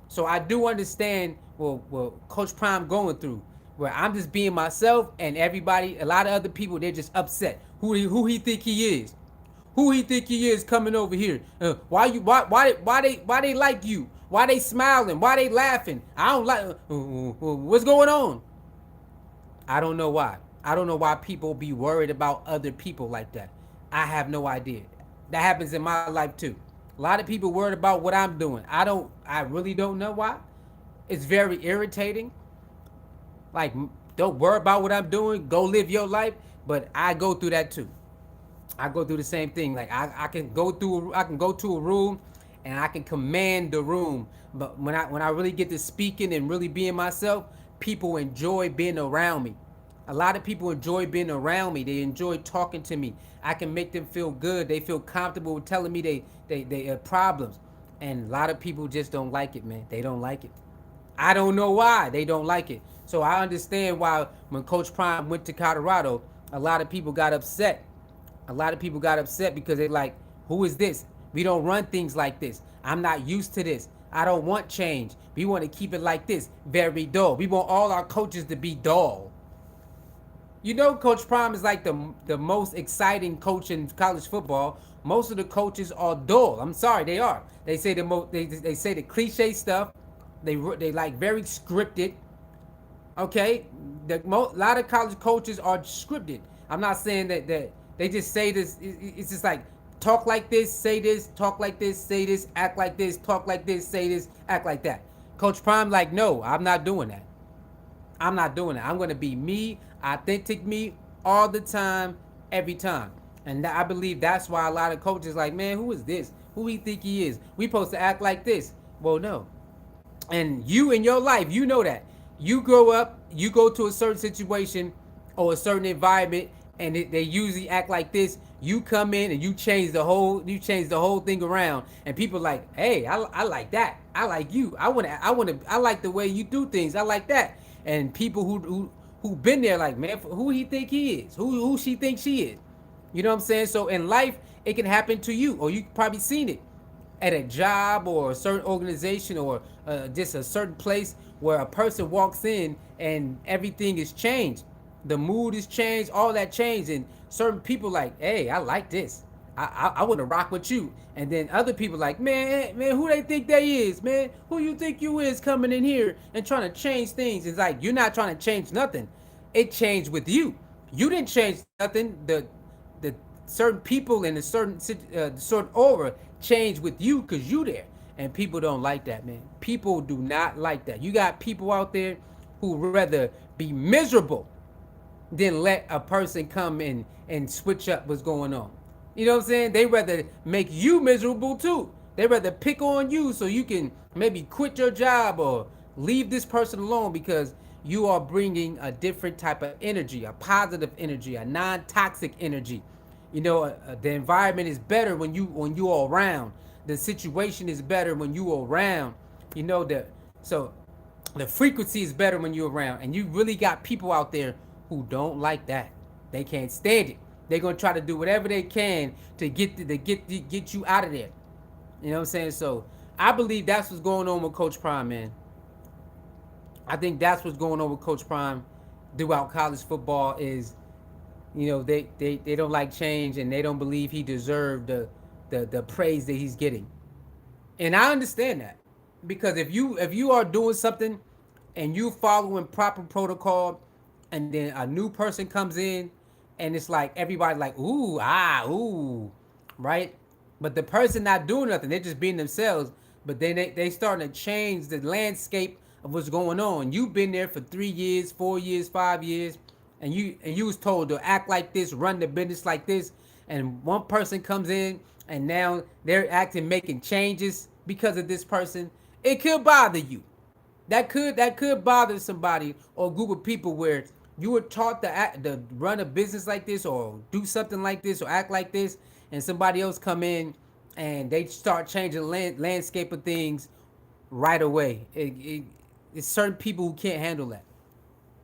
So I do understand what Coach Prime going through, where I'm just being myself and everybody, a lot of other people, they're just upset. Who he think he is? Who he think he is coming over here? Why they like you? Why they smiling? Why they laughing? I don't like. What's going on? I don't know why. I don't know why people be worried about other people like that. I have no idea. That happens in my life too. A lot of people worried about what I'm doing. I really don't know why. It's very irritating. Like, don't worry about what I'm doing. Go live your life. But I go through that too. I go through the same thing. Like I can go to a room and I can command the room. But when I really get to speaking and really being myself, people enjoy being around me. A lot of people enjoy being around me. They enjoy talking to me. I can make them feel good. They feel comfortable with telling me they have problems. And a lot of people just don't like it, man. They don't like it. I don't know why they don't like it. So I understand why when Coach Prime went to Colorado, a lot of people got upset. A lot of people got upset because they're like, who is this? We don't run things like this. I'm not used to this. I don't want change. We want to keep it like this, very dull. We want all our coaches to be dull. You know, Coach Prime is like the most exciting coach in college football. Most of the coaches are dull. I'm sorry, they are. They say they say the cliche stuff. They like very scripted. Okay, a lot of college coaches are scripted. I'm not saying that they just say this. It's just like talk like this, say this, talk like this, say this, act like this, talk like this, say this, act like that. Coach Prime like, no, I'm not doing that. I'm not doing that. I'm gonna be me, authentic me, all the time, every time. And I believe that's why a lot of coaches like, man, who is this? Who he think he is? We supposed to act like this. Well, no. And you in your life, you know that. You grow up, you go to a certain situation or a certain environment, and they usually act like this. You come in and you change the whole thing around, and people like, hey, I like that. I like you. I like the way you do things. I like that. And people who been there like, man, who he think he is? Who she think she is? You know what I'm saying? So in life, it can happen to you, or you probably seen it at a job or a certain organization or just a certain place where a person walks in and everything is changed. The mood is changed, all that changed, and certain people like, hey, I like this. I want to rock with you. And then other people like, man, who they think they is, man? Who you think you is coming in here and trying to change things? It's like you're not trying to change nothing. It changed with you. You didn't change nothing. The certain people in a certain aura change with you because you there, and people don't like that, man. People do not like that. You got people out there who rather be miserable than let a person come in and switch up what's going on. You know what I'm saying? They rather make you miserable too. They rather pick on you so you can maybe quit your job or leave this person alone because you are bringing a different type of energy, a positive energy, a non-toxic energy. You know, the environment is better when you are around. The situation is better when you are around. You know that. So the frequency is better when you're around, and you really got people out there who don't like that. They can't stand it. They're gonna try to do whatever they can to get you out of there. You know what I'm saying? So I believe that's what's going on with Coach Prime, man. I think that's what's going on with Coach Prime throughout college football is, you know, they don't like change and they don't believe he deserved the praise that he's getting. And I understand that. Because if you are doing something and you following proper protocol and then a new person comes in and it's like everybody like ooh, right? But the person not doing nothing, they're just being themselves. But then they starting to change the landscape of what's going on. You've been there for 3 years, 4 years, 5 years, and you was told to act like this, run the business like this, and one person comes in and now they're acting, making changes because of this person. It could bother you. That could bother somebody or a group of people where you were taught to run a business like this or do something like this or act like this, and somebody else come in and they start changing the landscape of things right away. It's certain people who can't handle that.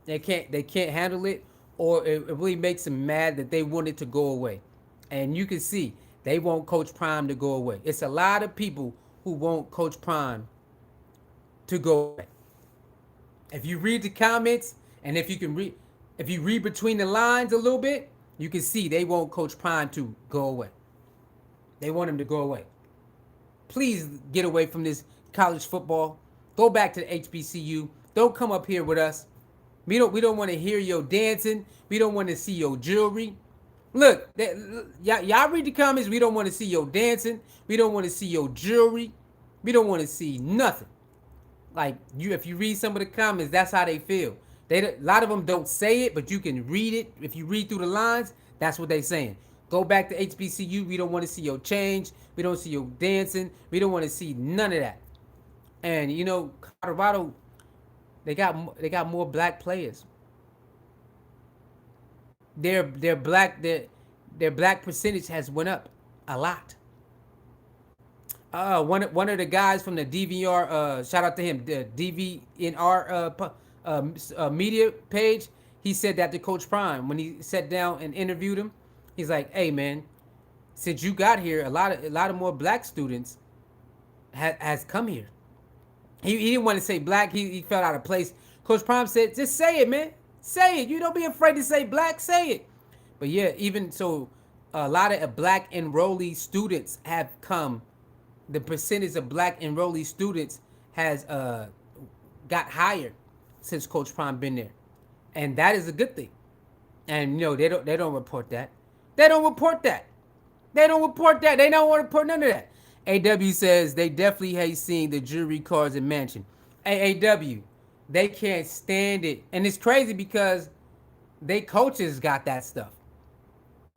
They can't handle it, or it really makes them mad that they want it to go away. And you can see they want Coach Prime to go away. It's a lot of people who want Coach Prime to go away. If you read the comments and if you read between the lines a little bit, you can see they want Coach Prime to go away. They want him to go away. Please get away from this college football. Go back to the HBCU. Don't come up here with us. We don't want to hear your dancing. We don't want to see your jewelry. Look, y'all read the comments. We don't want to see your dancing. We don't want to see your jewelry. We don't want to see nothing. Like if you read some of the comments, that's how they feel. A lot of them don't say it, but you can read it. If you read through the lines, that's what they saying. Go back to HBCU. We don't want to see your change. We don't see your dancing. We don't want to see none of that. And you know, Colorado, they got more black players. Their black percentage has went up a lot. One of the guys from the DVR, shout out to him, the DVNR media page. He said that to Coach Prime when he sat down and interviewed him. He's like, "Hey man, since you got here, a lot of more black students has come here." He didn't want to say black. He felt out of place. Coach Prime said, "Just say it, man. Say it. You don't be afraid to say black. Say it." But yeah, even so, a lot of black enrollee students have come. The percentage of black enrollee students has got higher since Coach Prime been there, and that is a good thing. And they don't report that. They don't report that. They don't report that. They don't want to report none of that. AW says they definitely hate seeing the jury cards in mansion. AAW, they can't stand it, and it's crazy because they coaches got that stuff.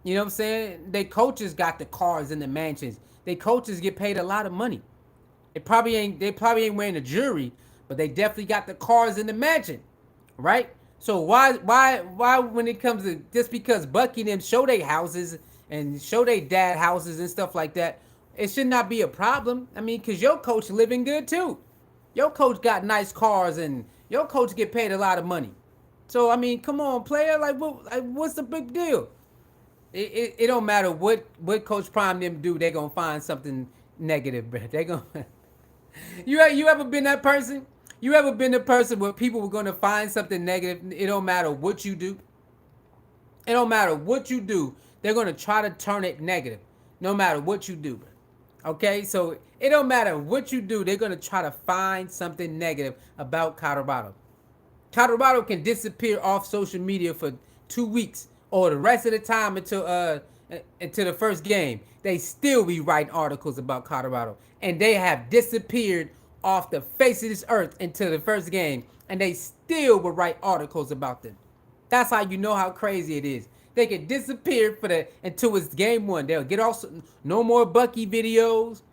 You know what I'm saying? They coaches got the cars in the mansions. They coaches get paid a lot of money. They probably ain't wearing a jury, but they definitely got the cars in the mansion, right? So why when it comes to just because Bucky and them show their houses and show their dad houses and stuff like that, it should not be a problem. I mean, cause your coach living good too. Your coach got nice cars and your coach get paid a lot of money. So I mean, come on, player. What's the big deal? It don't matter what Coach Prime them do. They gonna find something negative, bro. They gonna. You ever been that person? You ever been the person where people were gonna find something negative? It don't matter what you do. It don't matter what you do. They're gonna try to turn it negative, no matter what you do, bro. Okay, so it don't matter what you do. They're gonna try to find something negative about Colorado. Colorado can disappear off social media for 2 weeks or the rest of the time until the first game. They still be writing articles about Colorado, and they have disappeared off the face of this earth until the first game, and they still will write articles about them. That's how you know how crazy it is. They can disappear until it's game one. They'll get off. No more Bucky videos,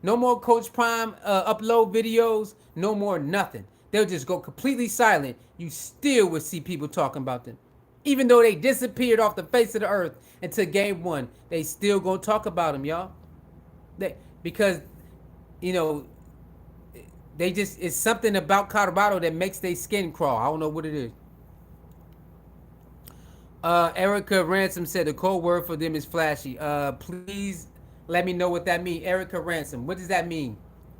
no more Coach Prime upload videos, no more nothing. They'll just go completely silent. You still will see people talking about them. Even though they disappeared off the face of the earth until game one, they still gonna talk about them, y'all. Because, you know, it's something about Colorado that makes their skin crawl. I don't know what it is. Erica Ransom said the code word for them is flashy. Please let me know what that means. Erica Ransom, what does that mean?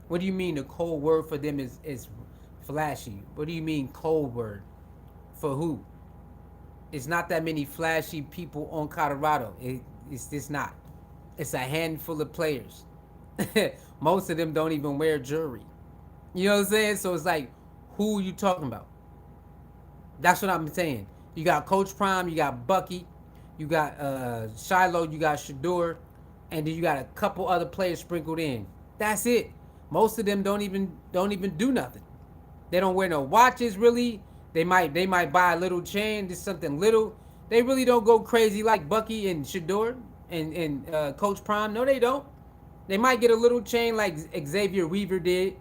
What do you mean the code word for them is flashy? What do you mean code word? For who? It's not that many flashy people on Colorado. It's just not. It's a handful of players. Most of them don't even wear jewelry. You know what I'm saying? So it's like, who are you talking about? That's what I'm saying. You got Coach Prime, you got Bucky, you got Shiloh, you got Shadur, and then you got a couple other players sprinkled in. That's it. Most of them don't even do nothing. They don't wear no watches really. They might buy a little chain, just something little. They really don't go crazy like Bucky and Shadur and Coach Prime. No, they don't. They might get a little chain like Xavier Weaver did.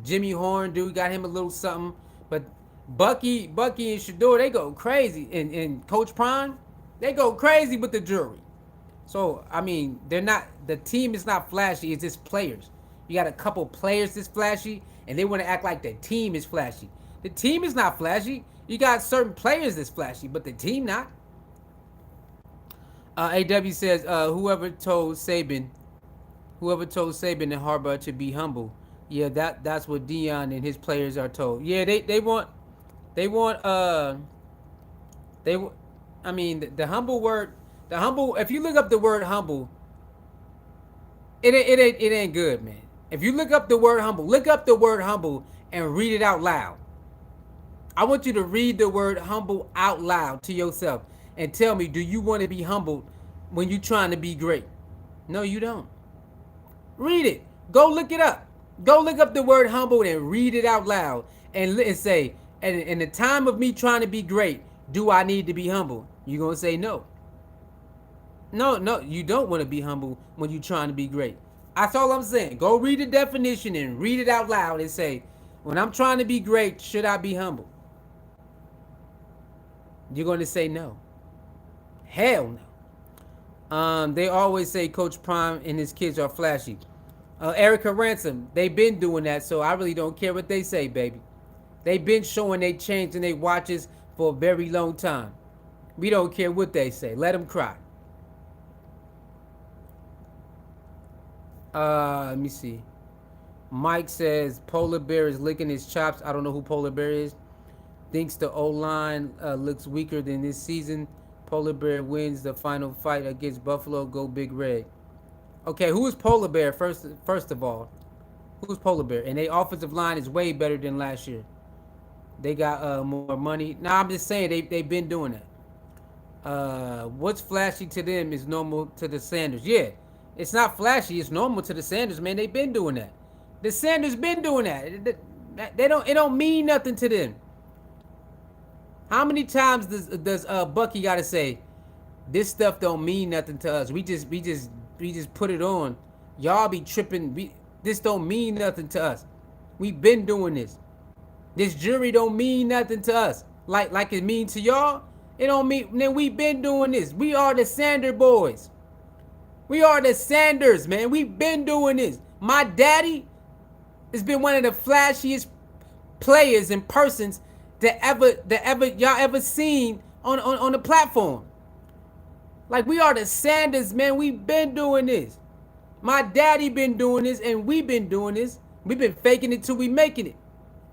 Jimmy Horn, dude, got him a little something. But Bucky and Shadur, they go crazy. And Coach Prime, they go crazy with the jewelry. So, I mean, the team is not flashy, it's just players. You got a couple players that's flashy, and they want to act like the team is flashy. The team is not flashy. You got certain players that's flashy, but the team not. AW says, whoever told Saban and Harbaugh to be humble. Yeah, that's what Deion and his players are told. Yeah, they want I mean the humble word, if you look up the word humble, it ain't good, man. If you look up the word humble and read it out loud. I want you to read the word humble out loud to yourself and tell me, do you want to be humbled when you're trying to be great? No, you don't. Read it. Go look it up. Go look up the word humble and read it out loud and say, and in the time of me trying to be great, do I need to be humble? You're going to say no. No, you don't want to be humble when you're trying to be great. That's all I'm saying. Go read the definition and read it out loud and say, when I'm trying to be great, should I be humble? You're going to say no. Hell no. They always say Coach Prime and his kids are flashy. Erica Ransom, they've been doing that, so I really don't care what they say, baby. They've been showing their chains and their watches for a very long time. We don't care what they say. Let them cry. Let me see. Mike says Polar Bear is licking his chops. I don't know who Polar Bear is. Thinks the O-line looks weaker than this season. Polar Bear wins the final fight against Buffalo. Go Big Red. Okay, who is Polar Bear first of all? Who's Polar Bear? And their offensive line is way better than last year. They got more money. Nah, I'm just saying they've been doing that. What's flashy to them is normal to the Sanders. Yeah, it's not flashy. It's normal to the Sanders, man. They've been doing that. The Sanders been doing that. They don't. It don't mean nothing to them. How many times does Bucky gotta say this stuff don't mean nothing to us? We just put it on. Y'all be tripping. This don't mean nothing to us. We been doing this. This jury don't mean nothing to us. Like it mean to y'all. It don't mean. Then we been doing this. We are the Sander boys. We are the Sanders, man. We been doing this. My daddy has been one of the flashiest players and persons that y'all ever seen on the platform. Like, we are the Sanders, man. We been doing this. My daddy been doing this, and we been doing this. We been faking it till we making it.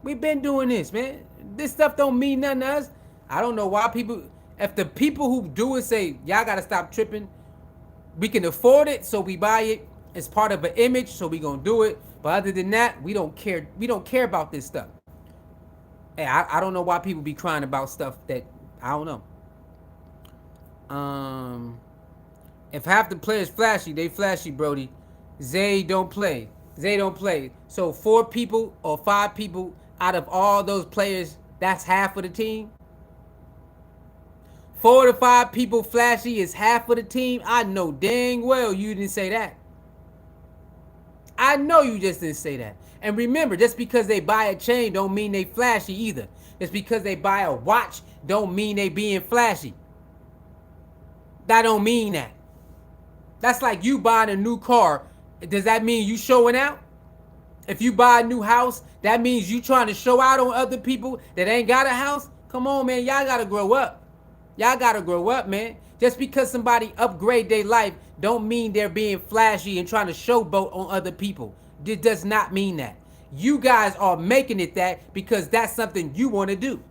We been doing this, man. This stuff don't mean nothing to us. I don't know why people, if the people who do it say, y'all gotta stop tripping, we can afford it, so we buy it. It's part of an image, so we gonna do it. But other than that, we don't care. We don't care about this stuff. Hey, I don't know why people be crying about stuff that I don't know. If half the players flashy, they flashy, Brody. Zay don't play. Zay don't play. So 4 people or 5 people out of all those players, that's half of the team. 4 to 5 people flashy is half of the team. I know dang well you didn't say that. I know you just didn't say that. And remember, just because they buy a chain don't mean they flashy either. Just because they buy a watch don't mean they being flashy. That don't mean that. That's like you buying a new car. Does that mean you showing out? If you buy a new house, that means you trying to show out on other people that ain't got a house? Come on, man. Y'all got to grow up. Y'all got to grow up, man. Just because somebody upgrade their life don't mean they're being flashy and trying to showboat on other people. It does not mean that. You guys are making it that because that's something you want to do.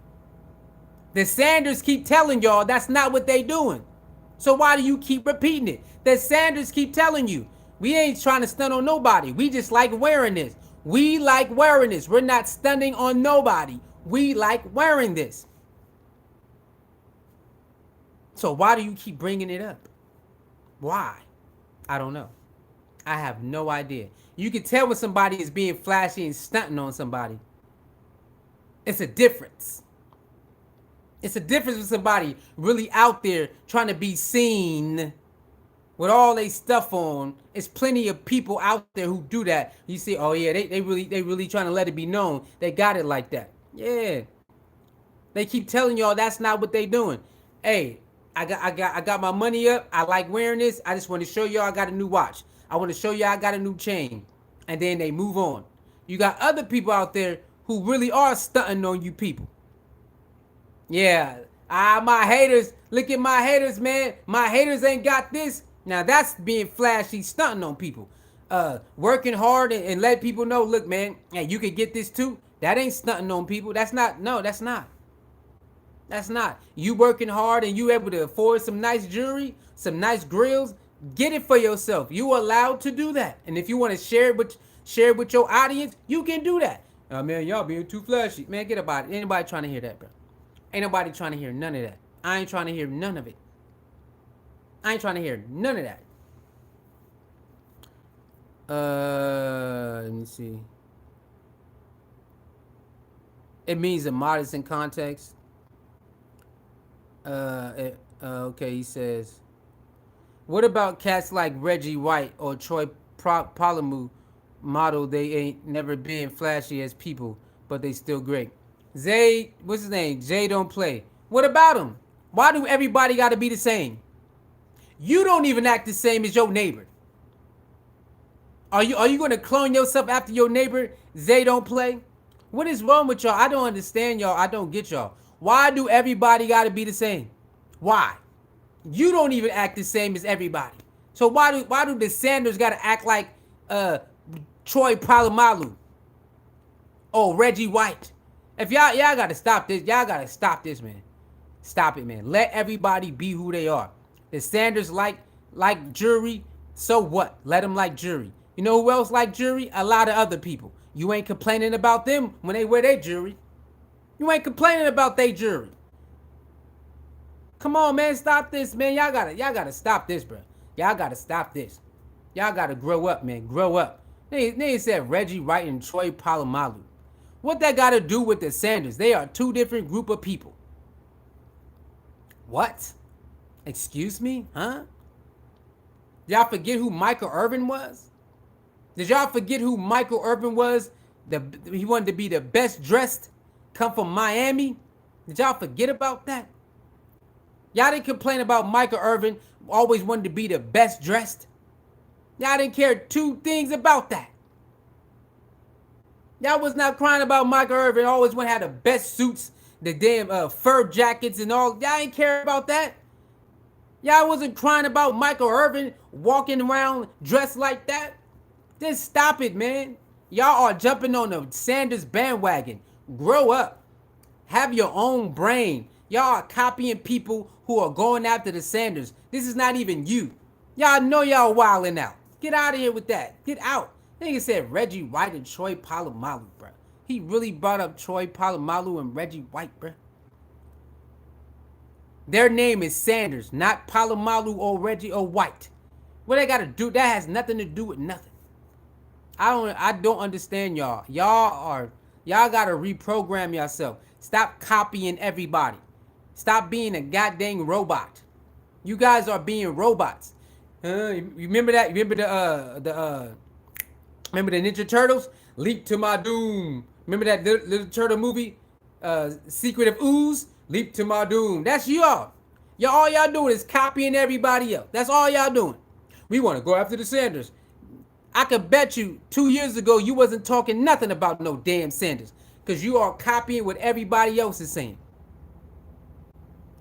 The Sanders keep telling y'all that's not what they doing. So why do you keep repeating it? The Sanders keep telling you, we ain't trying to stunt on nobody. We just like wearing this. We like wearing this. We're not stunting on nobody. We like wearing this. So why do you keep bringing it up? Why? I don't know. I have no idea. You can tell when somebody is being flashy and stunting on somebody. It's a difference. It's a difference with somebody really out there trying to be seen with all they stuff on. It's plenty of people out there who do that. You see, oh yeah, they really trying to let it be known. They got it like that. Yeah. They keep telling y'all that's not what they doing. Hey, I got my money up. I like wearing this. I just want to show y'all I got a new watch. I want to show y'all I got a new chain. And then they move on. You got other people out there who really are stunting on you people. Yeah. My haters. Look at my haters, man. My haters ain't got this. Now that's being flashy, stunting on people. Working hard and let people know, look, man, hey, you can get this too. That ain't stunting on people. That's not. No, that's not. That's not. You working hard and you able to afford some nice jewelry, some nice grills. Get it for yourself. You allowed to do that. And if you want to share it with your audience, you can do that. Oh man, y'all being too flashy. Man, get about it. Anybody trying to hear that, bro? Ain't nobody trying to hear none of that. I ain't trying to hear none of it. I ain't trying to hear none of that. Let me see. It means immodest in context. Okay, he says, what about cats like Reggie White or Troy Polamalu model? They ain't never been flashy as people, but they still great. Zay, what's his name? Jay don't play. What about him? Why do everybody got to be the same? You don't even act the same as your neighbor. Are you going to clone yourself after your neighbor? Zay don't play. What is wrong with y'all? I don't understand y'all. I don't get y'all. Why do everybody got to be the same? Why? You don't even act the same as everybody. So why do the Sanders got to act like Troy Polamalu or Reggie White? If y'all got to stop this. Y'all got to stop this, man. Stop it, man. Let everybody be who they are. The Sanders like jury. So what? Let them like jury. You know who else like jury? A lot of other people. You ain't complaining about them when they wear their jury. You ain't complaining about they jury. Come on, man, stop this, man. Y'all gotta stop this, bro. Y'all gotta stop this. Y'all gotta grow up, man. Grow up. They said Reggie White and Troy Polamalu. What that got to do with the Sanders? They are two different group of people. What? Excuse me? Huh? Y'all forget who Michael Irvin was? Did y'all forget who Michael Irvin was? He wanted to be the best dressed, come from Miami. Did y'all forget about that? Y'all didn't complain about Michael Irvin always wanted to be the best dressed. Y'all didn't care two things about that. Y'all was not crying about Michael Irvin always want to have the best suits, the damn fur jackets and all. Y'all ain't care about that. Y'all wasn't crying about Michael Irvin walking around dressed like that. Just stop it, man. Y'all are jumping on the Sanders bandwagon. Grow up. Have your own brain. Y'all are copying people who are going after the Sanders. This is not even you. Y'all know y'all wilding out. Get out of here with that. Get out. Nigga said Reggie White and Troy Polamalu, bro. He really brought up Troy Polamalu and Reggie White, bro. Their name is Sanders, not Polamalu or Reggie or White. What they got to do? That has nothing to do with nothing. I don't understand y'all. Y'all got to reprogram yourself. Stop copying everybody. Stop being a goddamn robot. You guys are being robots. Remember that? Remember the Ninja Turtles? Leap to my doom. Remember that little turtle movie? Secret of Ooze? Leap to my doom. That's y'all. All y'all doing is copying everybody else. That's all y'all doing. We want to go after the Sanders. I could bet you 2 years ago you wasn't talking nothing about no damn Sanders. Because you are copying what everybody else is saying.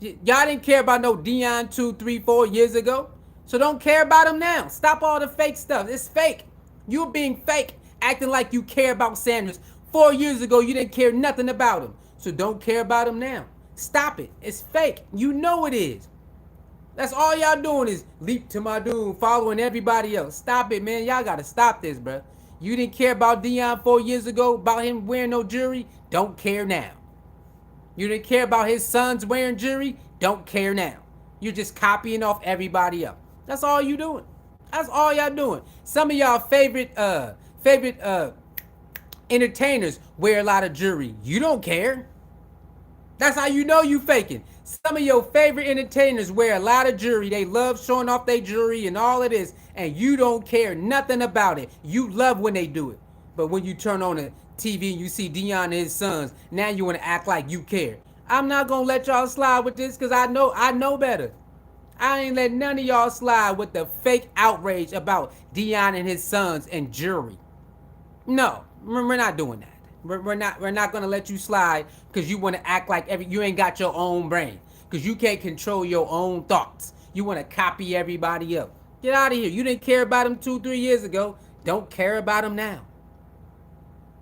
Y'all didn't care about no Deion 2, 3, 4 years ago. So don't care about him now. Stop all the fake stuff. It's fake. You're being fake, acting like you care about Sanders. 4 years ago, you didn't care nothing about him. So don't care about him now. Stop it. It's fake. You know it is. That's all y'all doing is leap to my doom, following everybody else. Stop it, man. Y'all got to stop this, bro. You didn't care about Deion 4 years ago, about him wearing no jewelry. Don't care now. You didn't care about his sons wearing jewelry. Don't care now. You're just copying off everybody else. That's all you doing. That's all y'all doing. Some of y'all favorite entertainers wear a lot of jewelry. You don't care. That's how you know you faking. Some of your favorite entertainers wear a lot of jewelry. They love showing off their jewelry and all of this, and you don't care nothing about it. You love when they do it. But when you turn on the TV and you see Deion and his sons, now you want to act like you care. I'm not going to let y'all slide with this because I know better. I ain't let none of y'all slide with the fake outrage about Deion and his sons and jewelry. No, we're not doing that. We're not gonna let you slide because you want to act like you ain't got your own brain because you can't control your own thoughts. You want to copy everybody else. Get out of here. You didn't care about him 2, 3 years ago. Don't care about him now.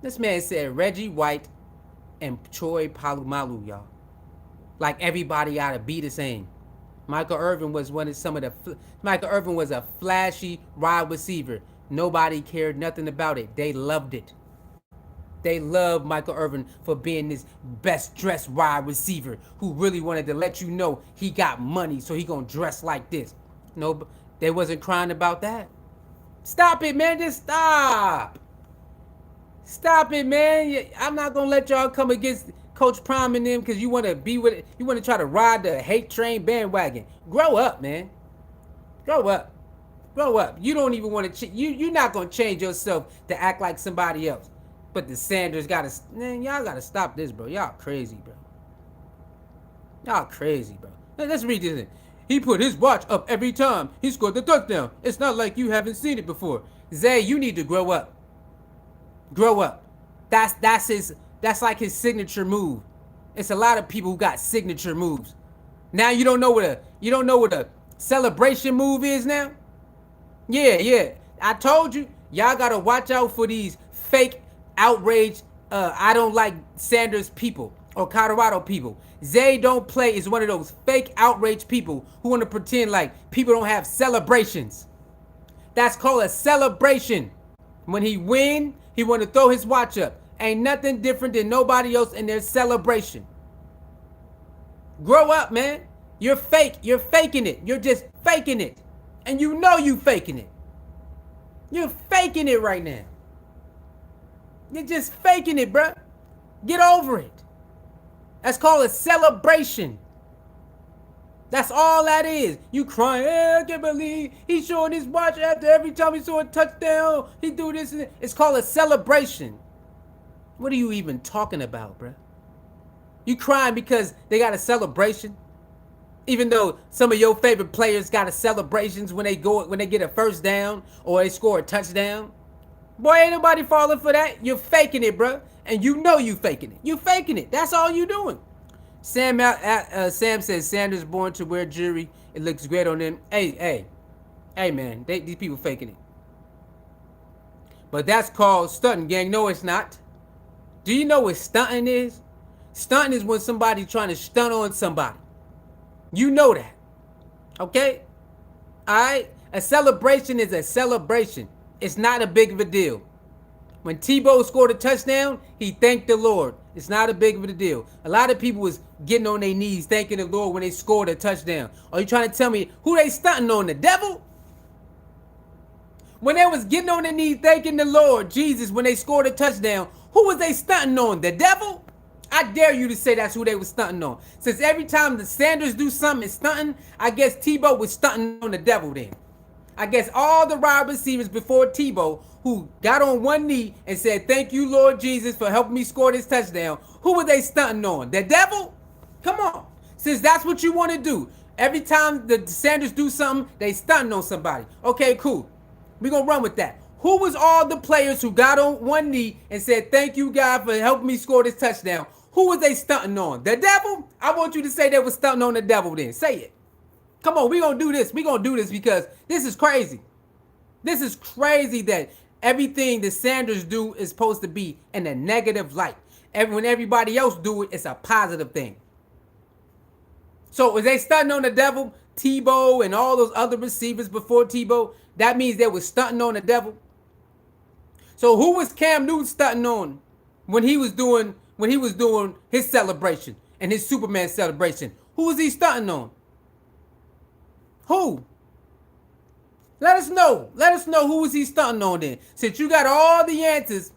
This man said Reggie White and Troy Polamalu, y'all. Like everybody ought to be the same. Michael Irvin was Michael Irvin was a flashy wide receiver. Nobody cared nothing about it. They loved it. They loved Michael Irvin for being this best dressed wide receiver who really wanted to let you know he got money, so he gonna dress like this. No, they wasn't crying about that. Stop it, man. Just stop. Stop it, man. I'm not gonna let y'all come against Coach Prime and them because you want to be with it. You want to try to ride the hate train bandwagon. Grow up, man. Grow up. Grow up. You don't even want to. You're not gonna change yourself to act like somebody else. But the Sanders y'all gotta stop this, bro. Y'all crazy, bro. Y'all crazy, bro. Let's read this. He put his watch up every time he scored the touchdown. It's not like you haven't seen it before. Zay, you need to grow up. Grow up. That's like his signature move. It's a lot of people who got signature moves. Now you don't know what a celebration move is now? Yeah. I told you, y'all gotta watch out for these fake outrage, I don't like Sanders people or Colorado people. Zay don't play is one of those fake outrage people who want to pretend like people don't have celebrations. That's called a celebration. When he win, he want to throw his watch up. ain't nothing different than nobody else in their celebration. Grow up, man. You're fake. You're faking it. You're just faking it. And you know you faking it. You're faking it right now. You're just faking it, bruh. Get over it. That's called a celebration. That's all that is. You crying, I can't believe he's showing his watch after every time he saw a touchdown. He do this and that. It's called a celebration. What are you even talking about, bruh? You crying because they got a celebration? Even though some of your favorite players got a celebrations when they get a first down or they score a touchdown. Boy, ain't nobody falling for that. You're faking it, bruh. And you know you faking it. You faking it. That's all you doing. Sam says Sanders born to wear jewelry. It looks great on them. Hey, man. These people faking it. But that's called stunting, gang. No, it's not. Do you know what stunting is? Stunting is when somebody's trying to stunt on somebody. You know that. Okay? Alright? A celebration is a celebration. It's not a big of a deal. When Tebow scored a touchdown, he thanked the Lord. It's not a big of a deal. A lot of people was getting on their knees thanking the Lord when they scored a touchdown. Are you trying to tell me who they stunting on? The devil? When they was getting on their knees thanking the Lord, Jesus, when they scored a touchdown, who was they stunting on? The devil? I dare you to say that's who they was stunting on. Since every time the Sanders do something it's stunting, I guess Tebow was stunting on the devil then. I guess all the wide receivers before Tebow who got on one knee and said, thank you, Lord Jesus, for helping me score this touchdown. Who were they stunting on? The devil? Come on. Since that's what you want to do. Every time the Sanders do something, they stunting on somebody. Okay, cool. We're going to run with that. Who was all the players who got on one knee and said, thank you, God, for helping me score this touchdown? Who was they stunting on? The devil? I want you to say they were stunting on the devil then. Say it. Come on, we're going to do this. We're going to do this because this is crazy. This is crazy that everything the Sanders do is supposed to be in a negative light. When everybody else do it, it's a positive thing. So is they stunting on the devil, Tebow and all those other receivers before Tebow? That means they were stunting on the devil. So who was Cam Newton stunting on when he was doing his celebration and his Superman celebration? Who was he stunting on? Who? Let us know. Let us know who was he stunting on then. Since you got all the answers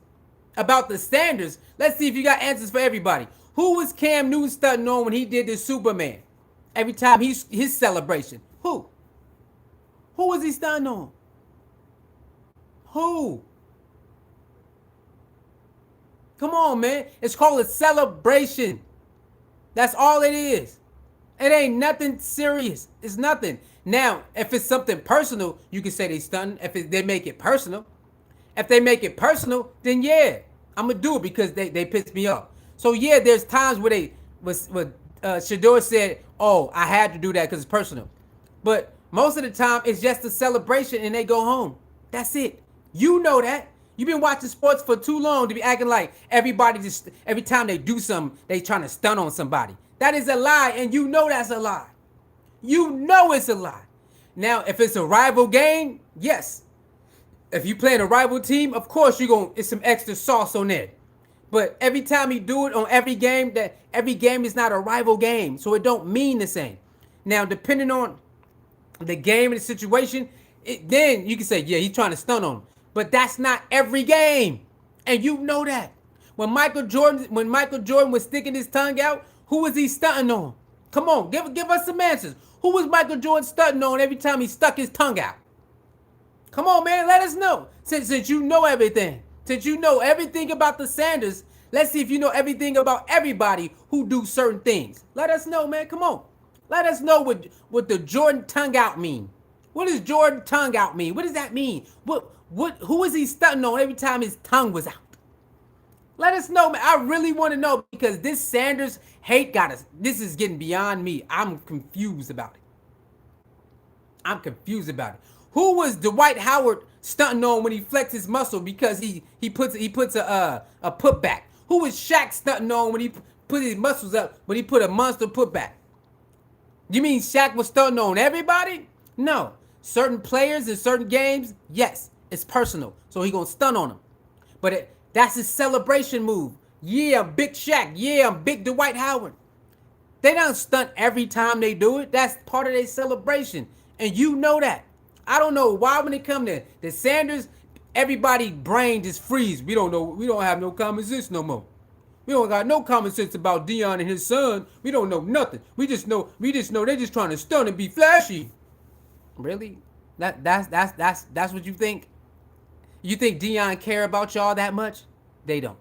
about the Sanders, let's see if you got answers for everybody. Who was Cam Newton stunting on when he did the Superman? Every time his celebration. Who? Who was he stunting on? Who? Come on, man. It's called a celebration. That's all it is. It ain't nothing serious. It's nothing. Now, if it's something personal, you can say they stunting. If they make it personal. If they make it personal, then yeah, I'm going to do it because they piss me off. So yeah, there's times where Shedeur said, oh, I had to do that because it's personal. But most of the time, it's just a celebration and they go home. That's it. You know that. You've been watching sports for too long to be acting like everybody just, every time they do something, they trying to stun on somebody. That is a lie, and you know that's a lie. You know it's a lie. Now, if it's a rival game, yes. If you playing a rival team, of course it's some extra sauce on there. But every time you do it on every game, that every game is not a rival game, so it don't mean the same. Now, depending on the game and the situation, then you can say, yeah, he's trying to stun on him. But that's not every game, and you know that. When Michael Jordan was sticking his tongue out, who was he stunting on? Come on, give us some answers. Who was Michael Jordan stunting on every time he stuck his tongue out? Come on, man, let us know. Since you know everything. Since you know everything about the Sanders, let's see if you know everything about everybody who do certain things. Let us know, man. Come on. Let us know what the Jordan tongue out mean. What does Jordan tongue out mean? What does that mean? Who is he stunting on every time his tongue was out? Let us know, man. I really want to know because this Sanders hate got us. This is getting beyond me. I'm confused about it. Who was Dwight Howard stunting on when he flexed his muscle because he puts a putback? Who was Shaq stunting on when he put his muscles up when he put a monster putback? You mean Shaq was stunting on everybody? No. Certain players in certain games, yes, it's personal. So he gonna stun on them. But That's his celebration move. Yeah, I'm Big Shaq. Yeah, I'm Big Dwight Howard. They don't stunt every time they do it. That's part of their celebration. And you know that. I don't know why when it come to the Sanders, everybody brain just freeze. We don't know. We don't have no common sense no more. We don't got no common sense about Deion and his son. We don't know nothing. We just know they're just trying to stunt and be flashy. Really? That's what you think? You think Deion care about y'all that much? They don't.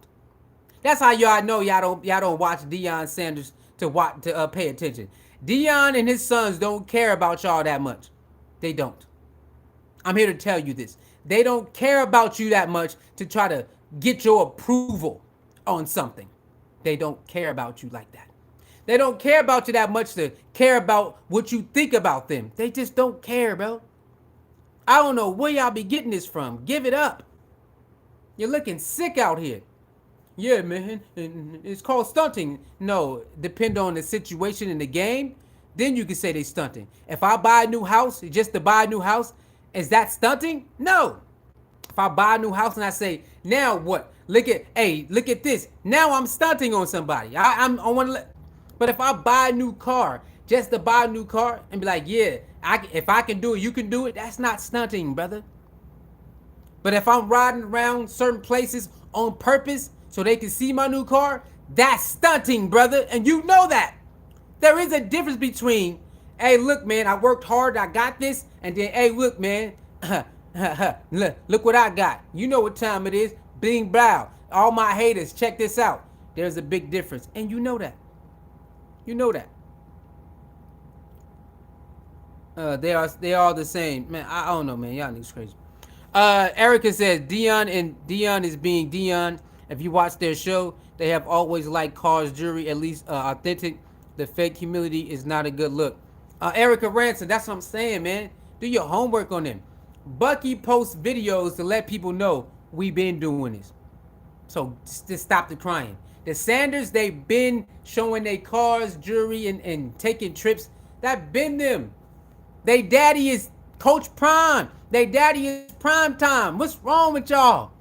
That's how y'all know y'all don't watch Deion Sanders to pay attention. Deion and his sons don't care about y'all that much. They don't. I'm here to tell you this. They don't care about you that much to try to get your approval on something. They don't care about you like that. They don't care about you that much to care about what you think about them. They just don't care, bro. I don't know where y'all be getting this from. Give it up. You're looking sick out here. Yeah, man, it's called stunting. No, depend on the situation in the game, then you can say they stunting. If I buy a new house, just to buy a new house, is that stunting? No. If I buy a new house and I say, now what? Look at this. Now I'm stunting on somebody. I want to. But if I buy a new car, just to buy a new car and be like, yeah, if I can do it, you can do it. That's not stunting, brother. But if I'm riding around certain places on purpose so they can see my new car, that's stunting, brother. And you know that. There is a difference between, hey, look, man, I worked hard, I got this, and then, hey, look, man, look what I got. You know what time it is. Bing, bow. All my haters, check this out. There's a big difference. And you know that. You know that. They are the same. Man, I don't know, man. Y'all niggas crazy. Erica says Deion is being Deion. If you watch their show, they have always liked cars, jewelry, at least authentic. The fake humility is not a good look. Erica Ransom, that's what I'm saying, man. Do your homework on them. Bucky posts videos to let people know we been doing this. So just stop the crying. The Sanders, they've been showing their cars, jewelry, and taking trips. That been them. They daddy is Coach Prime. They daddy is Prime Time. What's wrong with y'all?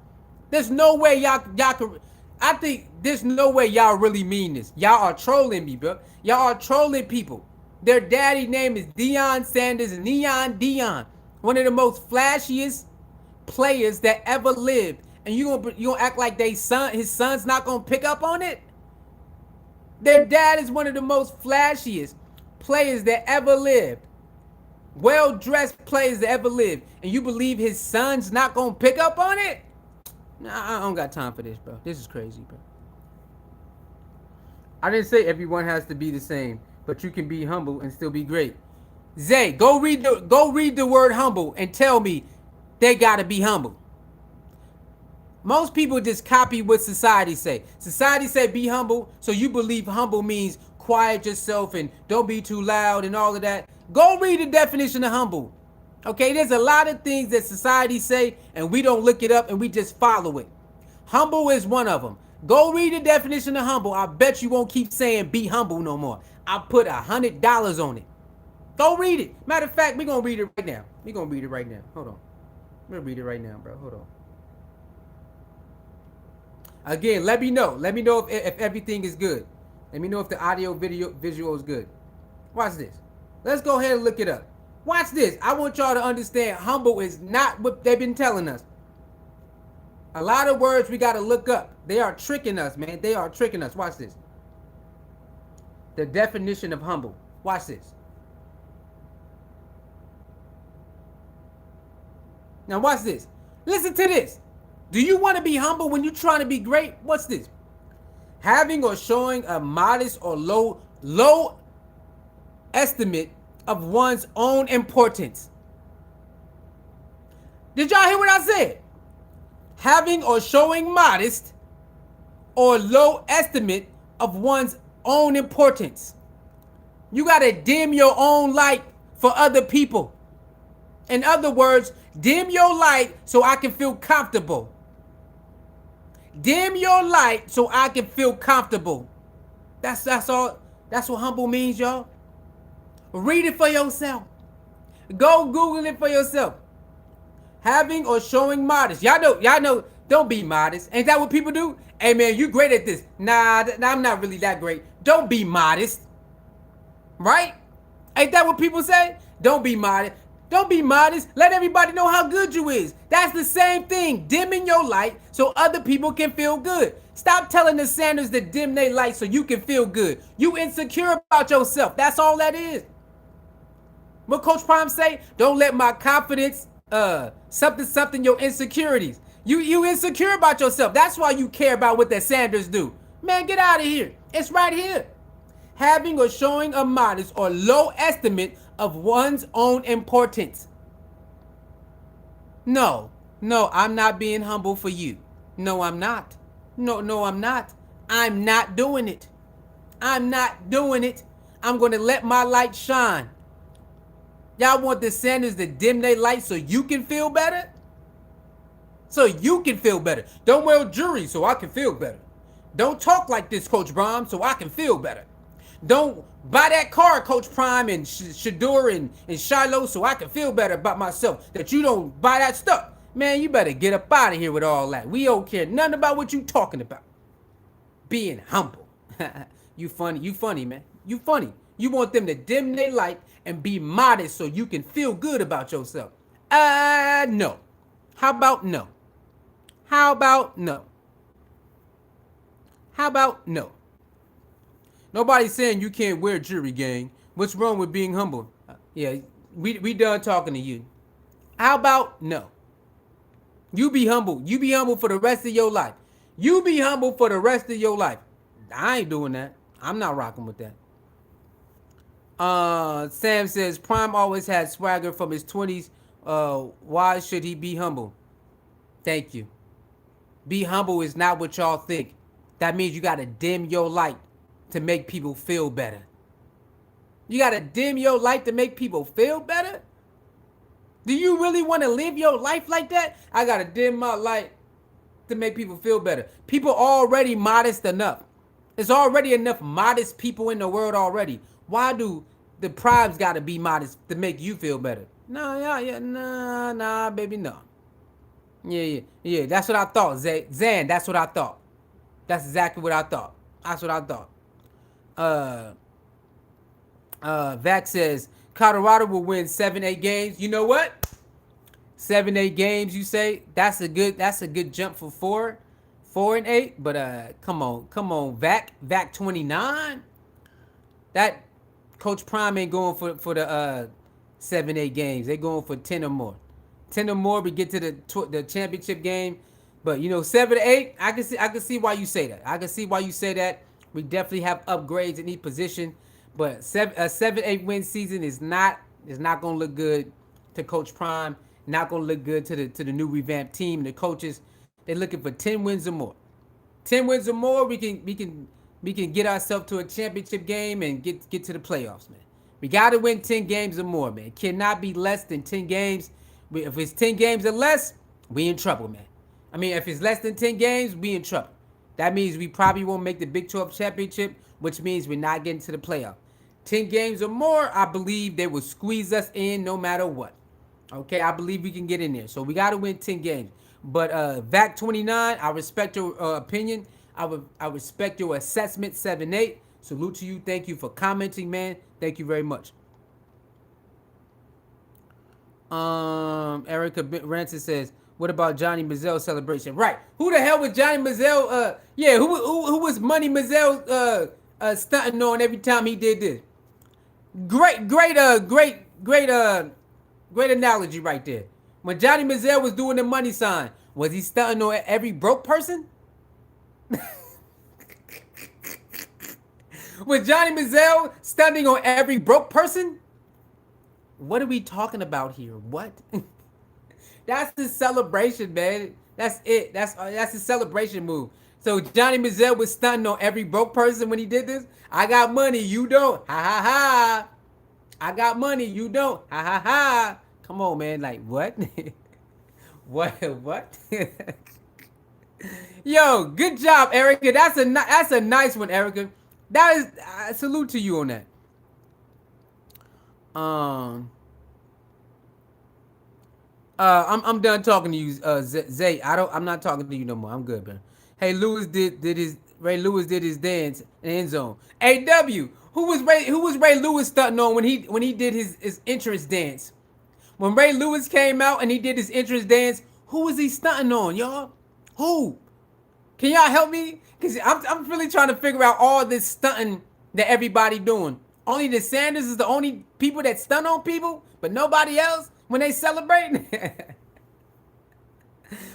There's no way y'all can. I think there's no way y'all really mean this. Y'all are trolling me, bro. Y'all are trolling people. Their daddy name is Deion Sanders and Neon Deion. One of the most flashiest players that ever lived. And you gonna act like his son's not gonna pick up on it? Their dad is one of the most flashiest players that ever lived. Well-dressed players that ever lived. And you believe his son's not gonna pick up on it? Nah, I don't got time for this, bro. This is crazy, bro. I didn't say everyone has to be the same, but you can be humble and still be great. Zay, go read the word humble and tell me they gotta be humble. Most people just copy what society say. Society say be humble, so you believe humble means quiet yourself and don't be too loud and all of that. Go read the definition of humble. Okay, there's a lot of things that society say and we don't look it up and we just follow it. Humble is one of them. Go read the definition of humble. I bet you won't keep saying be humble no more. I put $100 on it. Go read it. Matter of fact, we're going to read it right now. We're going to read it right now. Hold on. I'm going to read it right now, bro. Hold on. Again, let me know. Let me know if everything is good. Let me know if the audio, visual is good. Watch this. Let's go ahead and look it up. Watch this. I want y'all to understand humble is not what they've been telling us. A lot of words we got to look up. They are tricking us, man. They are tricking us. Watch this. The definition of humble. Watch this. Now watch this. Listen to this. Do you want to be humble when you're trying to be great? What's this? Having or showing a modest or low estimate of one's own importance. Did y'all hear what I said? Having or showing modest or low estimate of one's own importance. You got to dim your own light for other people. In other words, dim your light so I can feel comfortable. Dim your light so I can feel comfortable. That's all. That's what humble means, y'all. Read it for yourself. Go Google it for yourself. Having or showing modest. Y'all know Don't be modest. Ain't that what people do? Hey man, you great at this. Nah, I'm not really that great. Don't be modest. Right? Ain't that what people say? Don't be modest. Don't be modest. Let everybody know how good you is. That's the same thing. Dimming your light so other people can feel good. Stop telling the Sanders to dim their light so you can feel good. You insecure about yourself. That's all that is. What Coach Prime say? Don't let my confidence, something your insecurities. You insecure about yourself. That's why you care about what the Sanders do. Man, get out of here. It's right here. Having or showing a modest or low estimate of one's own importance. No, I'm not being humble for you. No, I'm not. No, I'm not. I'm not doing it. I'm not doing it. I'm going to let my light shine. Y'all want the Sanders to dim their light so you can feel better? So you can feel better. Don't wear jewelry so I can feel better. Don't talk like this, Coach Brom, so I can feel better. Don't buy that car, Coach Prime and Shadur and Shiloh, so I can feel better about myself. That you don't buy that stuff. Man, you better get up out of here with all that. We don't care nothing about what you talking about. Being humble. You funny, man. You funny. You want them to dim their light and be modest so you can feel good about yourself. No. How about no? How about no? How about no? Nobody's saying you can't wear jewelry, gang. What's wrong with being humble? Yeah, we done talking to you. How about no? You be humble. You be humble for the rest of your life. You be humble for the rest of your life. I ain't doing that. I'm not rocking with that. Sam says Prime always had swagger from his 20s. Why should he be humble? Thank you. Be humble is not what y'all think. That means you gotta dim your light to make people feel better. You gotta dim your light to make people feel better? Do you really want to live your life like that? I gotta dim my light to make people feel better. People already modest enough. There's already enough modest people in the world already. Why do the Primes gotta be modest to make you feel better? Nah, baby, no. Yeah. That's what I thought, Zan. That's what I thought. That's exactly what I thought. That's what I thought. Vac says Colorado will win 7-8 games. You know what? 7-8 games. You say that's a good jump for 4-8. But come on, Vac 29. That Coach Prime ain't going for the 7-8 games. They going for 10 or more. 10 or more. We get to the championship game. But 7-8. I can see why you say that. I can see why you say that. We definitely have upgrades in each position. But a 7-8 win season is not gonna look good to Coach Prime. Not gonna look good to the new revamped team. The coaches, they're looking for 10 wins or more. 10 wins or more, we can get ourselves to a championship game and get to the playoffs, man. We gotta win 10 games or more, man. It cannot be less than 10 games. If it's 10 games or less, we in trouble, man. I mean, if it's less than 10 games, we in trouble. That means we probably won't make the Big 12 championship, which means we're not getting to the playoff. 10 games or more, I believe they will squeeze us in no matter what. Okay, I believe we can get in there. So we got to win 10 games. But VAC 29, I respect your opinion. I respect your assessment, 7-8. Salute to you. Thank you for commenting, man. Thank you very much. Erica Ranson says, what about Johnny Manziel's celebration? Right. Who the hell was Johnny Manziel? Who was Money Manziel stunting on every time he did this? Great analogy right there. When Johnny Manziel was doing the money sign, was he stunting on every broke person? Was Johnny Manziel stunting on every broke person? What are we talking about here? What? That's the celebration, man. That's it. That's the celebration move. So Johnny Manziel was stunting on every broke person when he did this. I got money, you don't. Ha ha ha. I got money, you don't. Ha ha ha. Come on, man. Like what? What? Yo, good job, Erica. That's a nice one, Erica. That is salute to you on that. I'm done talking to you, Zay. I'm not talking to you no more. I'm good, man. Hey, Ray Lewis did his dance in the end zone. AW, who was Ray Lewis stunting on when he did his entrance dance? When Ray Lewis came out and he did his entrance dance, who was he stunting on, y'all? Who? Can y'all help me? Cause I'm really trying to figure out all this stunting that everybody doing. Only the Sanders is the only people that stunt on people, but nobody else when they celebrate.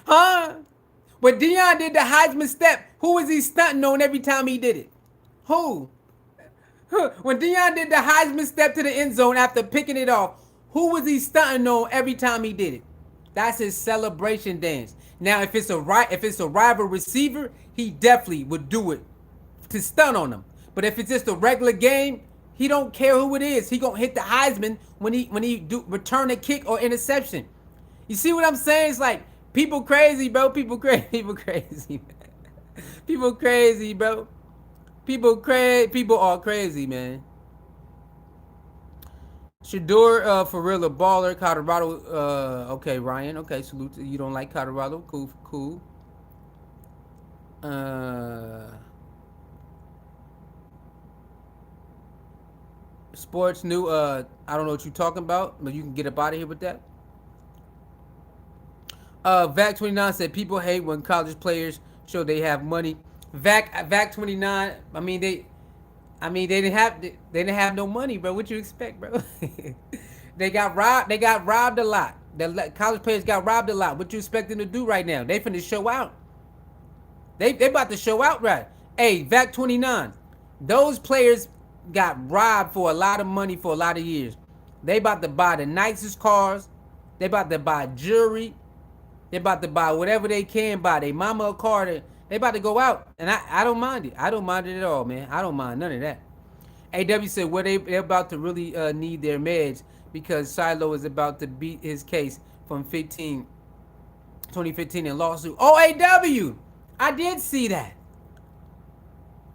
Huh? When Deion did the Heisman step, who was he stunting on every time he did it? Who? When Deion did the Heisman step to the end zone after picking it off, who was he stunting on every time he did it? That's his celebration dance. Now, if it's a rival receiver, he definitely would do it to stun on them. But if it's just a regular game, he don't care who it is. He gonna hit the Heisman when he do return a kick or interception. You see what I'm saying? It's like people crazy, bro. People crazy. People crazy. People crazy, bro. People are crazy, man. Shadur, for real, a baller. Colorado, okay, Ryan. Okay, salute. You don't like Colorado? Cool, cool. Uh, Sports new. I don't know what you're talking about, but you can get up out of here with that. Vac 29 said people hate when college players show they have money. Vac 29. They didn't have no money, bro. What you expect, bro? They got robbed. They got robbed a lot. The college players got robbed a lot. What you expect them to do right now? They finna show out. They about to show out, right? Hey, Vac 29. Those players got robbed for a lot of money for a lot of years. They about to buy the nicest cars. They about to buy jewelry. They about to buy whatever they can buy. They mama a car. They about to go out. And I don't mind it. I don't mind it at all, man. I don't mind none of that. AW said, well, they're about to really need their meds because Shiloh is about to beat his case from 2015 in lawsuit. Oh, AW! I did see that.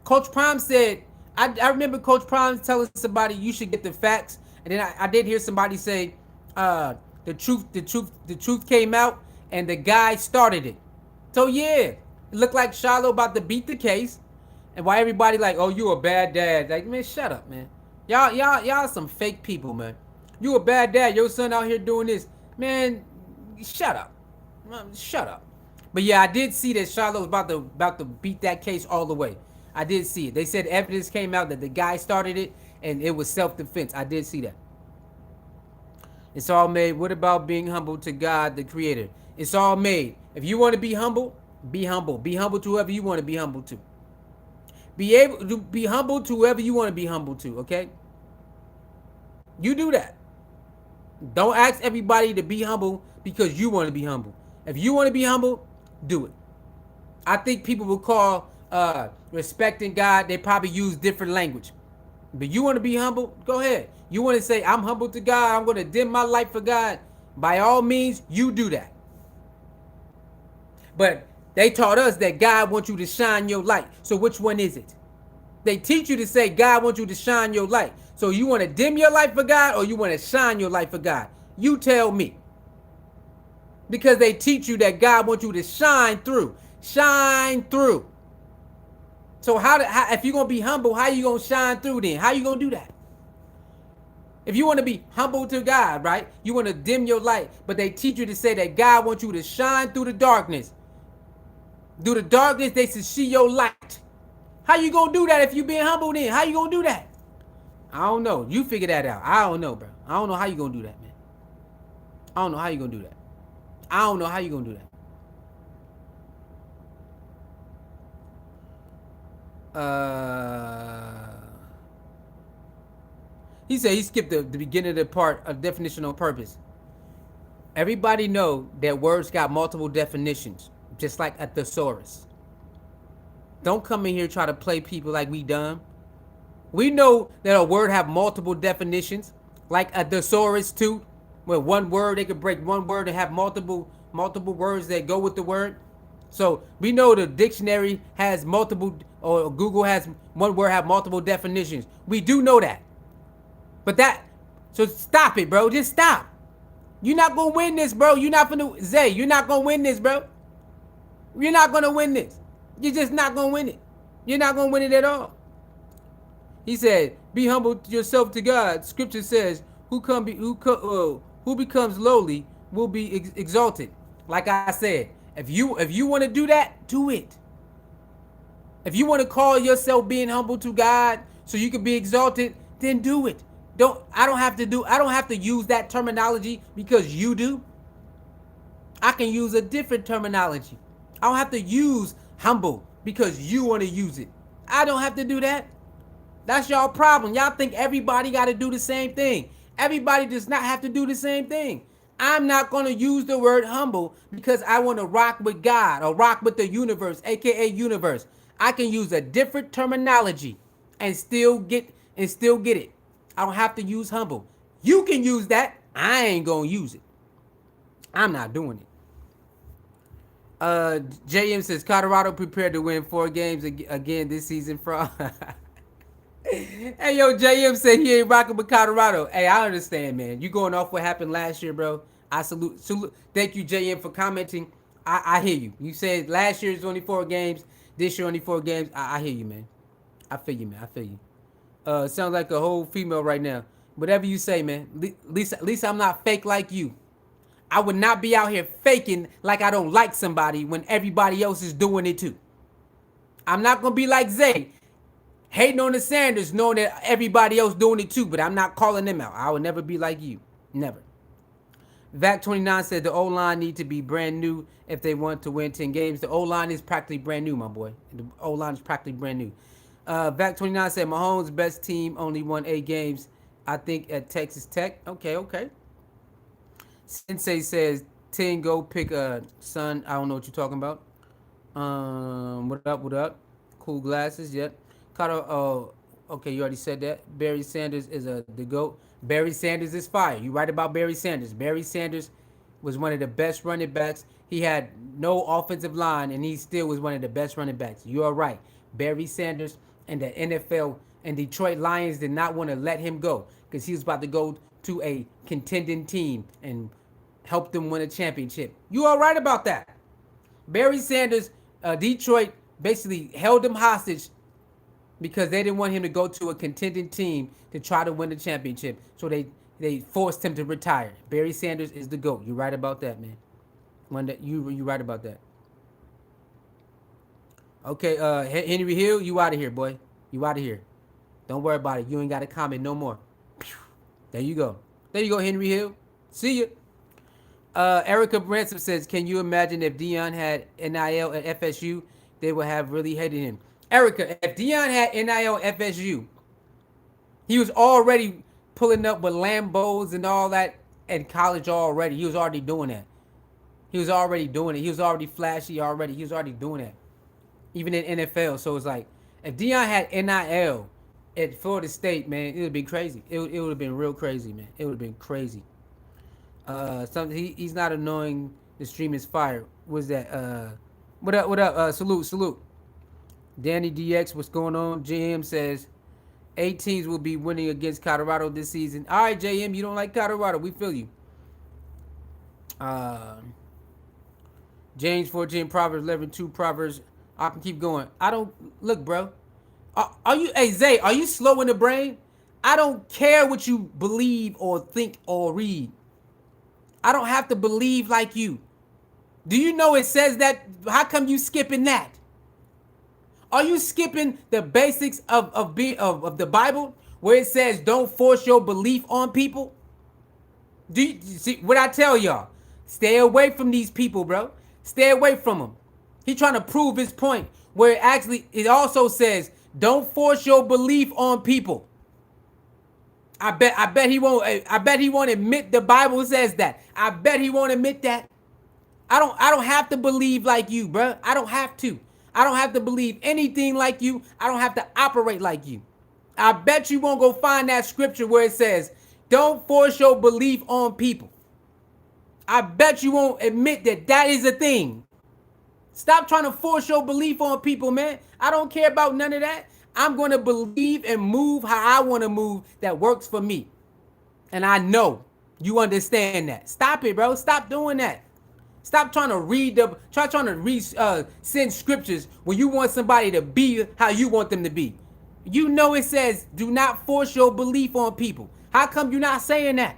Coach Prime said, I remember Coach Prime telling somebody you should get the facts. And then I did hear somebody say the truth came out and the guy started it. So yeah, it looked like Shiloh about to beat the case. And why everybody like, oh, you a bad dad. Like, man, shut up, man. Y'all some fake people, man. You a bad dad. Your son out here doing this. Man, shut up. Shut up. But yeah, I did see that Shiloh was about to beat that case all the way. I did see it. They said evidence came out that the guy started it and it was self-defense. I did see that. It's all made. What about being humble to God, the creator? It's all made. If you want to be humble, be humble. Be humble to whoever you want to be humble to. Be able to be humble to whoever you want to be humble to, okay? You do that. Don't ask everybody to be humble because you want to be humble. If you want to be humble, do it. I think people will call respecting God, they probably use different language. But you want to be humble? Go ahead. You want to say, I'm humble to God, I'm going to dim my light for God. By all means, you do that. But they taught us that God wants you to shine your light. So which one is it? They teach you to say God wants you to shine your light. So you want to dim your light for God or you want to shine your light for God? You tell me. Because they teach you that God wants you to shine through. Shine through. So how if you're going to be humble, how you going to shine through then? How you going to do that? If you want to be humble to God, right? You want to dim your light, but they teach you to say that God wants you to shine through the darkness. Through the darkness, they should see your light. How you going to do that if you being humble then? How you going to do that? I don't know. You figure that out. I don't know, bro. I don't know how you going to do that, man. I don't know how you going to do that. I don't know how you going to do that. He said he skipped the beginning of the part of definition on purpose. Everybody know that words got multiple definitions, just like a thesaurus. Don't come in here try to play people like we dumb. We know that a word have multiple definitions, like a thesaurus too, where one word, they could break one word and have multiple words that go with the word. So we know the dictionary has multiple, or Google has one word have multiple definitions. We do know that. So stop it, bro. Just stop. You're not gonna win this, bro. You're not gonna Zay. You're not gonna win this, bro. You're not gonna win this. You're just not gonna win it. You're not gonna win it at all. He said, "Be humble yourself to God." Scripture says, who becomes lowly will be exalted." Like I said, if you want to do that, do it. If you want to call yourself being humble to God so you can be exalted, then do it. I don't have to use that terminology because you do. I can use a different terminology. I don't have to use humble because you want to use it. I don't have to do that. That's y'all problem. Y'all think everybody got to do the same thing. Everybody does not have to do the same thing. I'm not going to use the word humble because I want to rock with God or rock with the universe, aka universe. I can use a different terminology and still get it. I don't have to use humble. You can use that. I ain't going to use it. I'm not doing it. JM says Colorado prepared to win 4 games again this season. Hey, yo, JM said he ain't rocking with Colorado. Hey, I understand, man. You going off what happened last year, bro. I salute. Thank you, JM, for commenting. I hear you. You said last year is only 4 games. This year only 4 games. I hear you, man. I feel you, man. I feel you. Sounds like a whole female right now. Whatever you say, man. At least I'm not fake like you. I would not be out here faking like I don't like somebody when everybody else is doing it too. I'm not going to be like Zay, hating on the Sanders, knowing that everybody else doing it too, but I'm not calling them out. I would never be like you. Never. VAC29 said the O-line need to be brand new if they want to win 10 games. The O-line is practically brand new, my boy. The O-line is practically brand new. VAC29 said Mahomes' best team only won 8 games, I think, at Texas Tech. Okay. Sensei says 10 go pick a son. I don't know what you're talking about. What up? Cool glasses, yep. Okay, you already said that. Barry Sanders is the GOAT. Barry Sanders is fire. You right about Barry Sanders. Barry Sanders was one of the best running backs. He had no offensive line, and he still was one of the best running backs. You are right. Barry Sanders and the NFL and Detroit Lions did not want to let him go because he was about to go to a contending team and help them win a championship. You are right about that. Barry Sanders, Detroit basically held him hostage because they didn't want him to go to a contending team to try to win the championship. So they forced him to retire. Barry Sanders is the GOAT. You're right about that, man. You right about that. Okay, Henry Hill, you out of here, boy. You out of here. Don't worry about it. You ain't got to comment no more. There you go. Henry Hill. See ya. Erica Branson says, can you imagine if Deion had NIL at FSU, they would have really hated him. Erica, if Deion had NIL at FSU, he was already pulling up with Lambos and all that in college already. He was already doing that. He was already flashy already. He was already doing that. Even in NFL. So it's like, if Deion had NIL at Florida State, man, it would have been crazy. It would have been real crazy, man. It would have been crazy. He's not annoying. The stream is fire. What's that? What up? Salute. Danny DX, what's going on? JM says 8 teams will be winning against Colorado this season. All right, JM, you don't like Colorado. We feel you. James 14, Proverbs 11:2, Proverbs. I can keep going. I don't look, bro. Hey Zay, are you slow in the brain? I don't care what you believe or think or read. I don't have to believe like you. Do you know it says that? How come you skipping that? Are you skipping the basics of the Bible where it says don't force your belief on people? Do you see what I tell y'all? Stay away from these people, bro. Stay away from them. He's trying to prove his point where it also says don't force your belief on people. I bet he won't admit the Bible says that. I bet he won't admit that. I don't have to believe like you, bro. I don't have to. I don't have to believe anything like you. I don't have to operate like you. I bet you won't go find that scripture where it says, don't force your belief on people. I bet you won't admit that is a thing. Stop trying to force your belief on people, man. I don't care about none of that. I'm going to believe and move how I want to move that works for me. And I know You understand that? Stop it, bro. Stop doing that. Stop trying to send scriptures when you want somebody to be how you want them to be. You know it says do not force your belief on people. How come you're not saying that?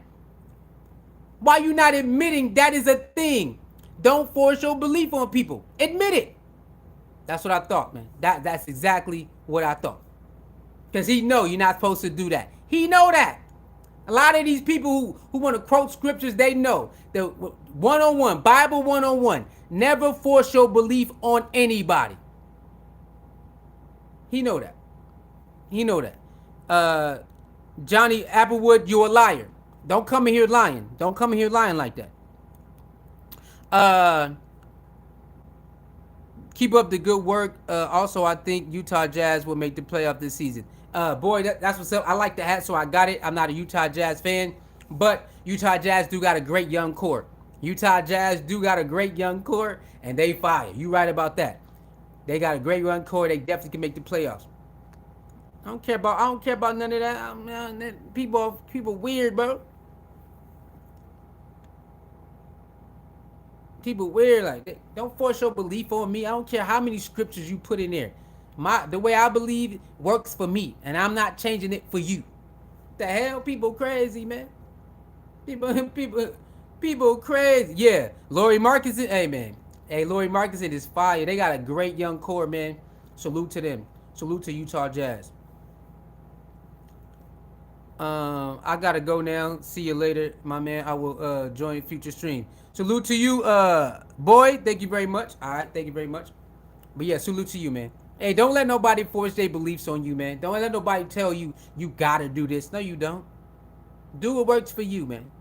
Why you not admitting that is a thing? Don't force your belief on people. Admit it. That's what I thought, man. That's exactly what I thought. Because he know you're not supposed to do that. He know that. A lot of these people who want to quote scriptures, they know that one-on-one, Bible one-on-one, never force your belief on anybody. He know that. He know that. Johnny Applewood, you're a liar. Don't come in here lying. Don't come in here lying like that. Keep up the good work. Also, I think Utah Jazz will make the playoff this season. Boy, that's what's up. I like the hat, so I got it. I'm not a Utah Jazz fan, but Utah Jazz do got a great young core. Utah Jazz do got a great young core, and they fire. You right about that. They got a great young core. They definitely can make the playoffs. I don't care about none of that. People weird, bro. People weird like that. Don't force your belief on me. I don't care how many scriptures you put in there. The way I believe works for me, and I'm not changing it for you. The hell, people crazy, man. People crazy. Yeah, Laurie Markinson. Hey, man. Hey, Laurie Markinson is fire. They got a great young core, man. Salute to them. Salute to Utah Jazz. I gotta go now. See you later, my man. I will join future stream. Salute to you, boy. Thank you very much. All right, thank you very much. But yeah, salute to you, man. Hey, don't let nobody force their beliefs on you, man. Don't let nobody tell you you gotta do this. No, you don't. Do what works for you, man.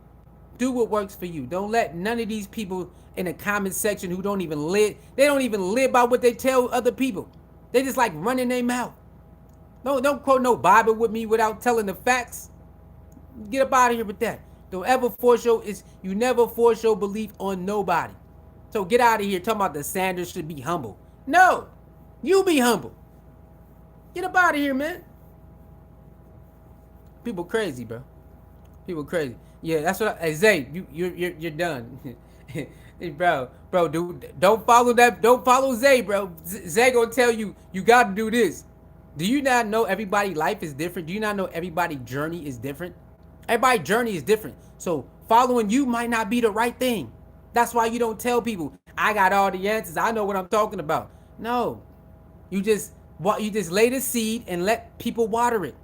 Do what works for you. Don't let none of these people in the comment section who don't even live. They don't even live by what they tell other people. They just like running their mouth. No, don't quote no Bible with me without telling the facts. Get up out of here with that. Don't ever you never force your belief on nobody. So get out of here talking about the Sanders should be humble. No, you be humble. Get up out of here, man. People crazy, bro. People crazy. Yeah, that's what. Hey, Zay, you're done. Hey, bro, dude, don't follow that. Don't follow Zay, bro. Zay gonna tell you got to do this. Do you not know everybody's life is different? Do you not know everybody's journey is different? Everybody's journey is different. So following you might not be the right thing. That's why you don't tell people, I got all the answers. I know what I'm talking about. No. You just lay the seed and let people water it.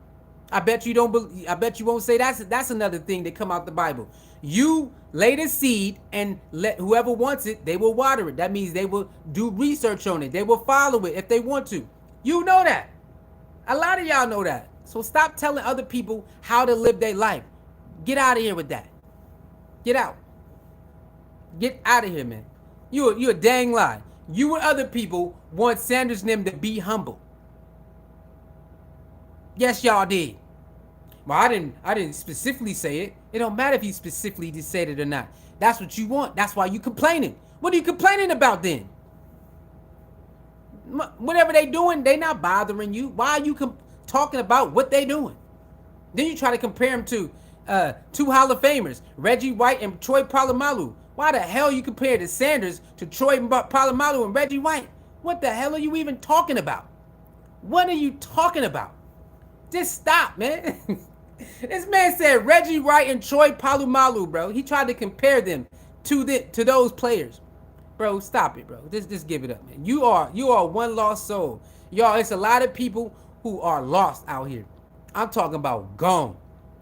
I bet you won't say that's another thing that come out the Bible. You lay the seed and let whoever wants it, they will water it. That means they will do research on it. They will follow it if they want to. You know that. A lot of y'all know that. So stop telling other people how to live their life. Get out of here with that. Get out. Get out of here, man. You a dang lie. You and other people want Sanders and them to be humble. Yes, y'all did. Well, I didn't specifically say it. It don't matter if you specifically just said it or not. That's what you want. That's why you complaining. What are you complaining about then? Whatever they doing, they not bothering you. Why are you talking about what they doing? Then you try to compare them to two Hall of Famers, Reggie White and Troy Polamalu. Why the hell you compare the Sanders to Troy Polamalu and Reggie White? What the hell are you even talking about? What are you talking about? Just stop, man. This man said Reggie White and Troy Polamalu, bro. He tried to compare them to those players. Bro, stop it, bro. Just give it up, man. You are one lost soul. Y'all, it's a lot of people who are lost out here. I'm talking about gone.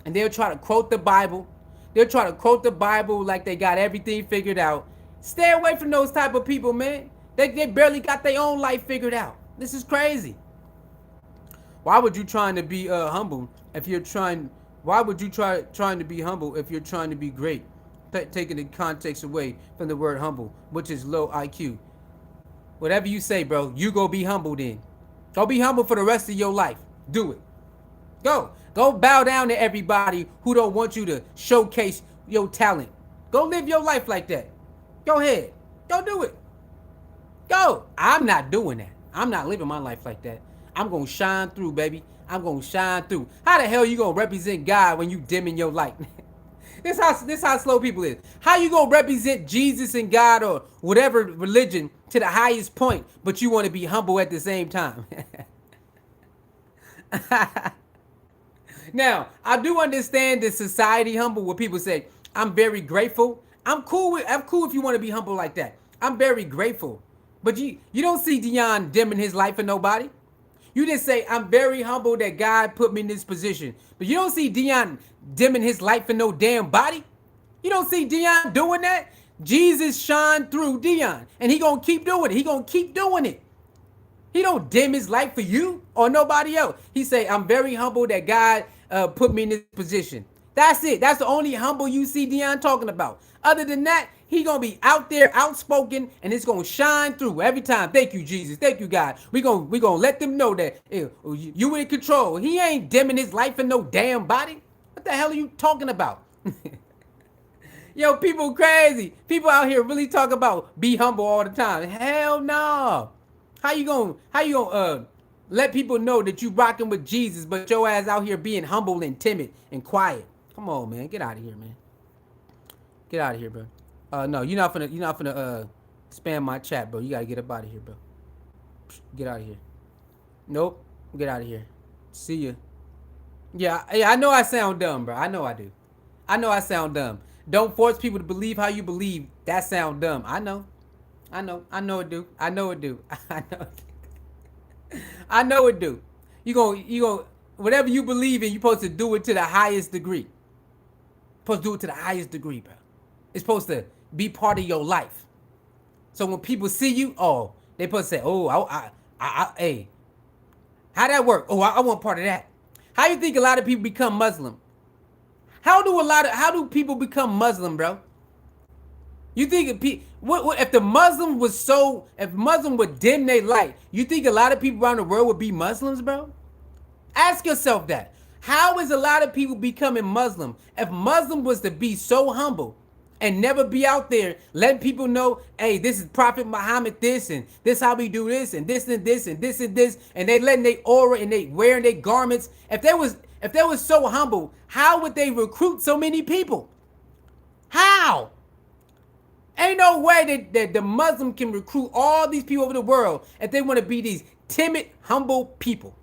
And they'll try to quote the Bible. They'll try to quote the Bible like they got everything figured out. Stay away from those type of people, man. They barely got their own life figured out. This is crazy. Why would you trying to be humble if you're trying? Why would you trying to be humble if you're trying to be great? Taking the context away from the word humble, which is low IQ. Whatever you say, bro, you go be humble then. Go be humble for the rest of your life. Do it. Go bow down to everybody who don't want you to showcase your talent. Go live your life like that. Go ahead. Go do it. Go. I'm not doing that. I'm not living my life like that. I'm going to shine through, baby. I'm going to shine through. How the hell you going to represent God when you dimming your light? This how slow people is. How you gonna represent Jesus and God or whatever religion to the highest point, but you want to be humble at the same time? Now, I do understand the society humble where people say, I'm very grateful. I'm cool if you want to be humble like that. I'm very grateful. But you don't see Deion dimming his life for nobody. You just say, I'm very humble that God put me in this position. But you don't see Deion dimming his light for no damn body. You don't see Deion doing that. Jesus shined through Deion, and he gonna keep doing it. He gonna keep doing it. He don't dim his light for you or nobody else. He say, I'm very humble that God put me in this position. That's it. That's the only humble you see Deion talking about. Other than that, he gonna be out there, outspoken, and it's gonna shine through every time. Thank you, Jesus. Thank you, God. We gonna let them know that you in control. He ain't dimming his life in no damn body. What the hell are you talking about? Yo, people crazy. People out here really talk about be humble all the time. Hell no. How you gonna let people know that you rocking with Jesus, but your ass out here being humble and timid and quiet? Come on, man. Get out of here, man. Get out of here, bro. No, you're not finna spam my chat, bro. You gotta get up out of here, bro. Get out of here. Nope. Get out of here. See ya. Yeah, I know I sound dumb, bro. I know I do. I know I sound dumb. Don't force people to believe how you believe. That sound dumb. I know it do. I know it do. I know it do. You gonna whatever you believe in, you're supposed to do it to the highest degree. Supposed to do it to the highest degree, bro. It's supposed to be part of your life. So when people see you, they supposed to say, hey, how that work? I want part of that. How you think a lot of people become Muslim? How do people become Muslim, bro? You think if the Muslim if Muslim would dim their light, you think a lot of people around the world would be Muslims, bro? Ask yourself that. How is a lot of people becoming Muslim? If Muslim was to be so humble and never be out there letting people know, hey, this is Prophet Muhammad, this and this how we do this and this and this and this and this, and they letting their aura and they wearing their garments. If they was so humble, how would they recruit so many people? How? Ain't no way that the Muslim can recruit all these people over the world if they want to be these timid, humble people.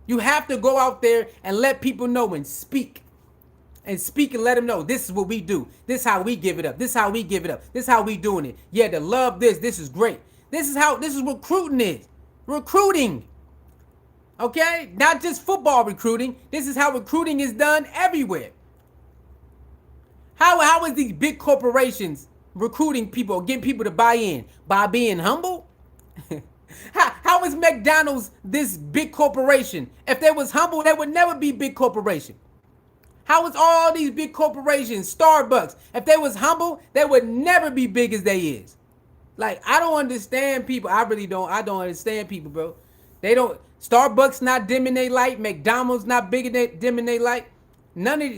You have to go out there and let people know and speak. And speak and let them know this is what we do. This is how we give it up. This is how we give it up. This is how we doing it. Yeah, to love this is great. This is recruiting is. Recruiting. Okay? Not just football recruiting. This is how recruiting is done everywhere. How is these big corporations recruiting people, getting people to buy in? By being humble? How is McDonald's this big corporation? If they was humble, they would never be big corporation. How is all these big corporations, Starbucks, if they was humble, they would never be big as they is. Like, I don't understand people. I really don't. I don't understand people, bro. Starbucks not dimming their light. McDonald's not dimming their light. None of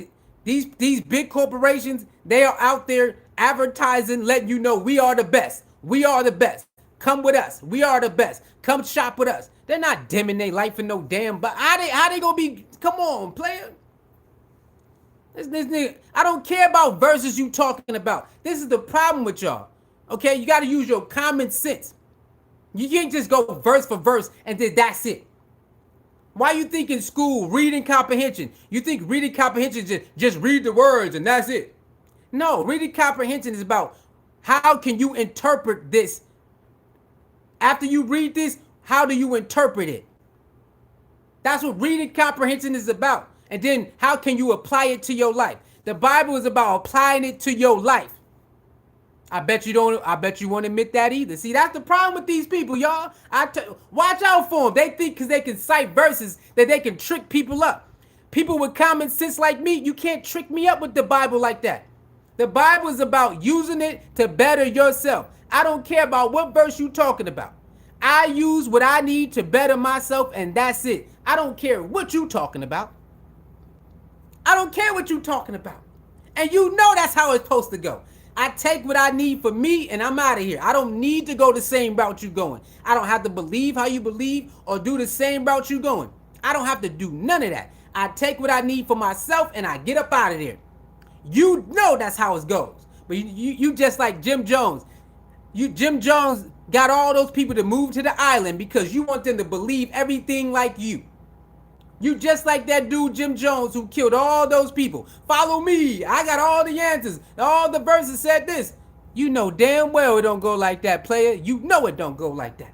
these big corporations, they are out there advertising, letting you know we are the best. We are the best. Come with us. We are the best. Come shop with us. They're not dimming their light for no damn. But how they gonna be? Come on, player. This nigga, I don't care about verses you talking about. This is the problem with y'all. Okay, you got to use your common sense. You can't just go verse for verse and then that's it. Why you think in school reading comprehension? You think reading comprehension is just read the words and that's it? No, reading comprehension is about how can you interpret this. After you read this, how do you interpret it? That's what reading comprehension is about. And then how can you apply it to your life? The Bible is about applying it to your life. I bet you won't admit that either. See, that's the problem with these people, y'all. Watch out for them. They think because they can cite verses that they can trick people up. People with common sense like me, you can't trick me up with the Bible like that. The Bible is about using it to better yourself. I don't care about what verse you're talking about. I use what I need to better myself, and that's it. I don't care what you're talking about. I don't care what you're talking about. And you know that's how it's supposed to go. I take what I need for me and I'm out of here. I don't need to go the same route you're going. I don't have to believe how you believe or do the same route you're going. I don't have to do none of that. I take what I need for myself, and I get up out of there. You know that's how it goes. But you just like Jim Jones. Jim Jones got all those people to move to the island because you want them to believe everything like you. You just like that dude Jim Jones who killed all those people. Follow me. I got all the answers. All the verses said this. You know damn well it don't go like that, player. You know it don't go like that.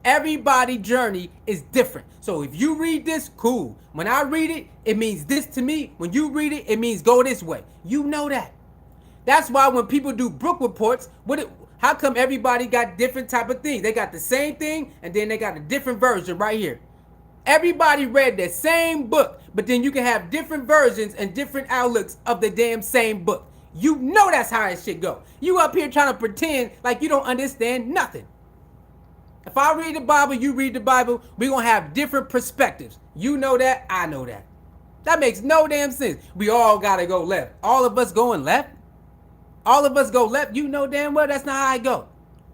Everybody's journey is different. So if you read this, cool. When I read it, it means this to me. When you read it, it means go this way. You know that. That's why when people do book reports, how come everybody got different type of things? They got the same thing, and then they got a different version right here. Everybody read the same book, but then you can have different versions and different outlooks of the damn same book. You know that's how that shit go. You up here trying to pretend like you don't understand nothing. If I read the Bible, you read the Bible, we're going to have different perspectives. You know that, I know that. That makes no damn sense. We all got to go left. All of us going left? All of us go left? You know damn well that's not how I go.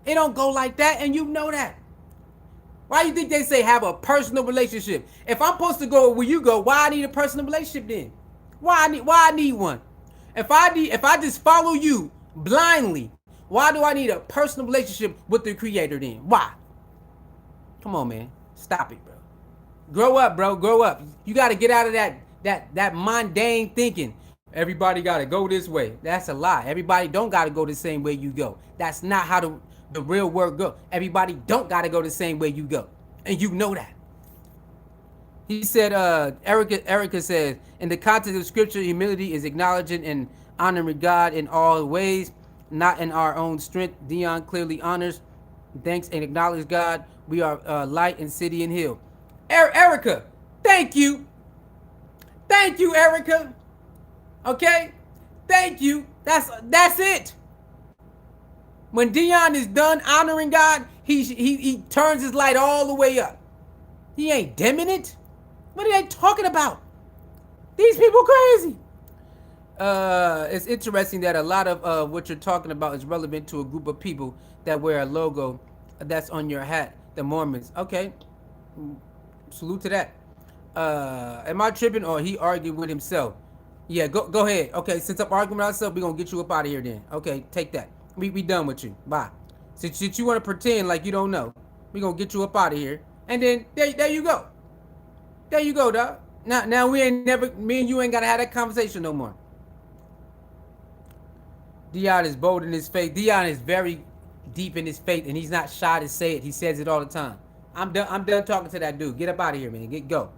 It don't go like that, and you know that. Why do you think they say have a personal relationship? If I'm supposed to go where you go, why I need a personal relationship then? Why I need one? If I just follow you blindly, why do I need a personal relationship with the Creator then? Why? Come on, man. Stop it, bro. Grow up, bro. Grow up. You got to get out of that mundane thinking. Everybody got to go this way. That's a lie. Everybody don't got to go the same way you go. That's not how the real world go. Everybody don't got to go the same way you go. And you know that. He said, Erica says, in the context of scripture, humility is acknowledging and honoring God in all ways, not in our own strength. Deion clearly honors, thanks, and acknowledges God. We are light in city and hill. Erica, thank you. Thank you, Erica. Okay? Thank you. That's it. When Deion is done honoring God, he turns his light all the way up. He ain't dimming it. What are they talking about? These people crazy. It's interesting that a lot of what you're talking about is relevant to a group of people that wear a logo that's on your hat, the Mormons. Okay. Salute to that. Am I tripping or he argued with himself? Yeah, go ahead. Okay, since I'm arguing with myself, we're going to get you up out of here then. Okay, take that. We done with you. Bye. Since you want to pretend like you don't know, we're going to get you up out of here. And then, there you go. There you go, dog. Now me and you ain't got to have that conversation no more. Deion is bold in his faith. Deion is very deep in his faith, and he's not shy to say it. He says it all the time. I'm done talking to that dude. Get up out of here, man. Go.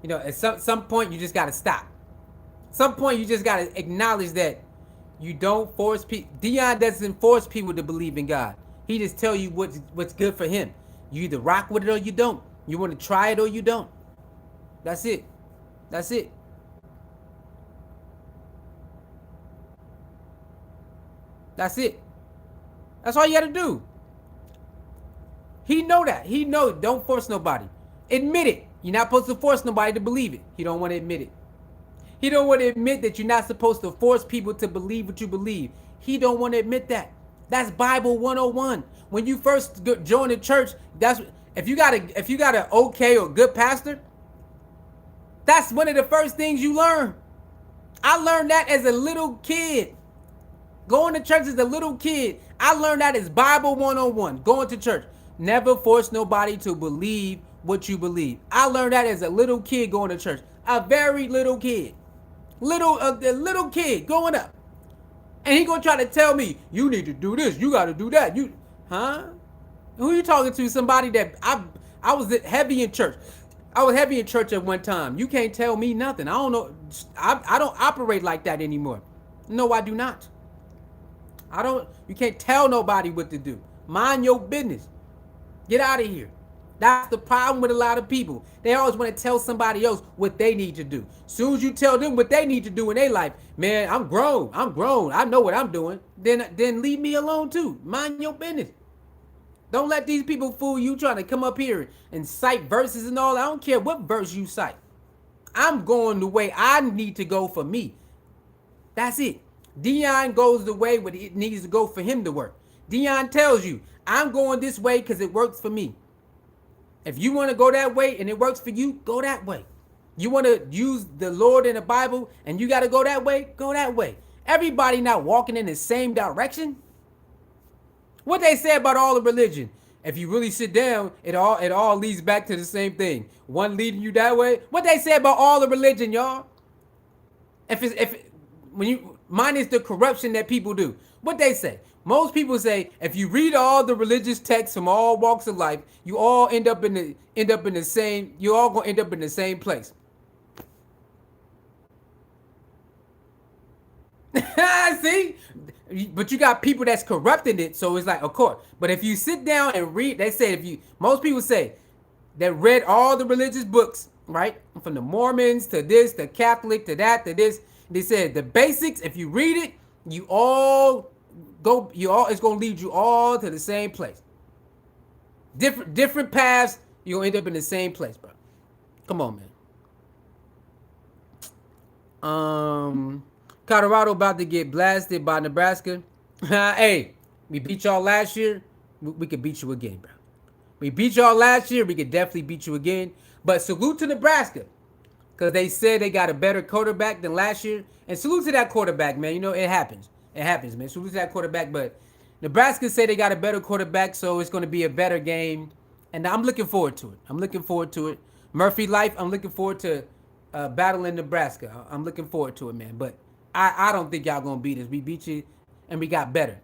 You know, at some point, you just got to stop. Some point, you just got to acknowledge that you don't force people. Deion doesn't force people to believe in God. He just tell you what's good for him. You either rock with it or you don't. You want to try it or you don't. That's it. That's it. That's it. That's all you got to do. He know that. He know it. Don't force nobody. Admit it. You're not supposed to force nobody to believe it. He don't want to admit it. He don't want to admit that you're not supposed to force people to believe what you believe. He don't want to admit that. That's Bible 101. When you first join the church, that's if you got an okay or good pastor, that's one of the first things you learn. I learned that as a little kid. Going to church as a little kid, I learned that as Bible 101. Going to church. Never force nobody to believe what you believe. I learned that as a little kid going to church. A very little kid. A little kid growing up. And he gonna try to tell me, you need to do this, you gotta do that. Who you talking to? Somebody that I was heavy in church. I was heavy in church at one time. You can't tell me nothing. I don't know. I don't operate like that anymore. No, I do not. You can't tell nobody what to do. Mind your business. Get out of here. That's the problem with a lot of people. They always want to tell somebody else what they need to do. Soon as you tell them what they need to do in their life, man, I'm grown. I know what I'm doing. Then leave me alone too. Mind your business. Don't let these people fool you trying to come up here and cite verses and all. I don't care what verse you cite. I'm going the way I need to go for me. That's it. Deion goes the way what it needs to go for him to work. Deion tells you, I'm going this way because it works for me. If you want to go that way and it works for you, go that way. You want to use the Lord in the Bible and you got to go that way? Go that way. Everybody not walking in the same direction. What they say about all the religion? If you really sit down, it all leads back to the same thing. One leading you that way. What they say about all the religion, y'all? If when you minus the corruption that people do, what they say? Most people say if you read all the religious texts from all walks of life, you all end up in the same. You all gonna end up in the same place. See, but you got people that's corrupting it, so it's like, of course. But if you sit down and read, they say most people say that read all the religious books, right, from the Mormons to this, the Catholic to that, to this. They said the basics. If you read it, it's gonna lead you all to the same place. Different paths. You'll end up in the same place, bro. Come on, man. Colorado about to get blasted by Nebraska. Hey, we beat y'all last year. We could beat you again, bro. We beat y'all last year. We could definitely beat you again. But salute to Nebraska, because they said they got a better quarterback than last year. And salute to that quarterback, man. You know, it happens. It happens, man. Salute to that quarterback. But Nebraska said they got a better quarterback, so it's going to be a better game. And I'm looking forward to it. Murphy Life, I'm looking forward to battling Nebraska. I'm looking forward to it, man. But I don't think y'all going to beat us. We beat you, and we got better.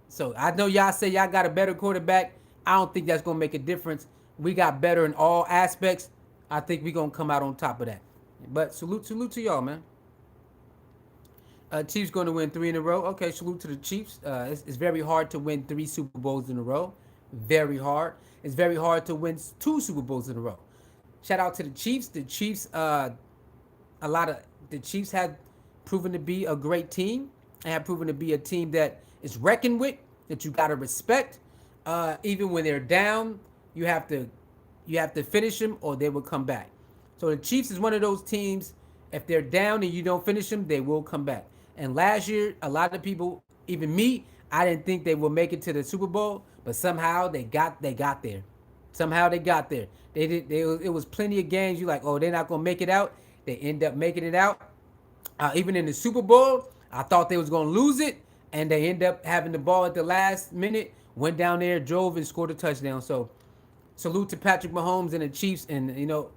So I know y'all say y'all got a better quarterback. I don't think that's going to make a difference. We got better in all aspects. I think we're going to come out on top of that. But salute to y'all, man. Chiefs going to win 3 in a row. Okay, salute to the Chiefs. It's very hard to win 3 Super Bowls in a row. Very hard. It's very hard to win 2 Super Bowls in a row. Shout out to the Chiefs. The Chiefs have proven to be a great team. They have proven to be a team that is reckoned with, that you got to respect. Even when they're down, you have to finish them or they will come back. So the Chiefs is one of those teams, if they're down and you don't finish them, they will come back. And last year, a lot of people, even me, I didn't think they would make it to the Super Bowl, but somehow they got there. Somehow they got there. It was plenty of games you like, oh, they're not gonna make it out. They end up making it out. Even in the Super Bowl, I thought they was gonna lose it, and they end up having the ball at the last minute. Went down there, drove, and scored a touchdown. So, salute to Patrick Mahomes and the Chiefs. And you know,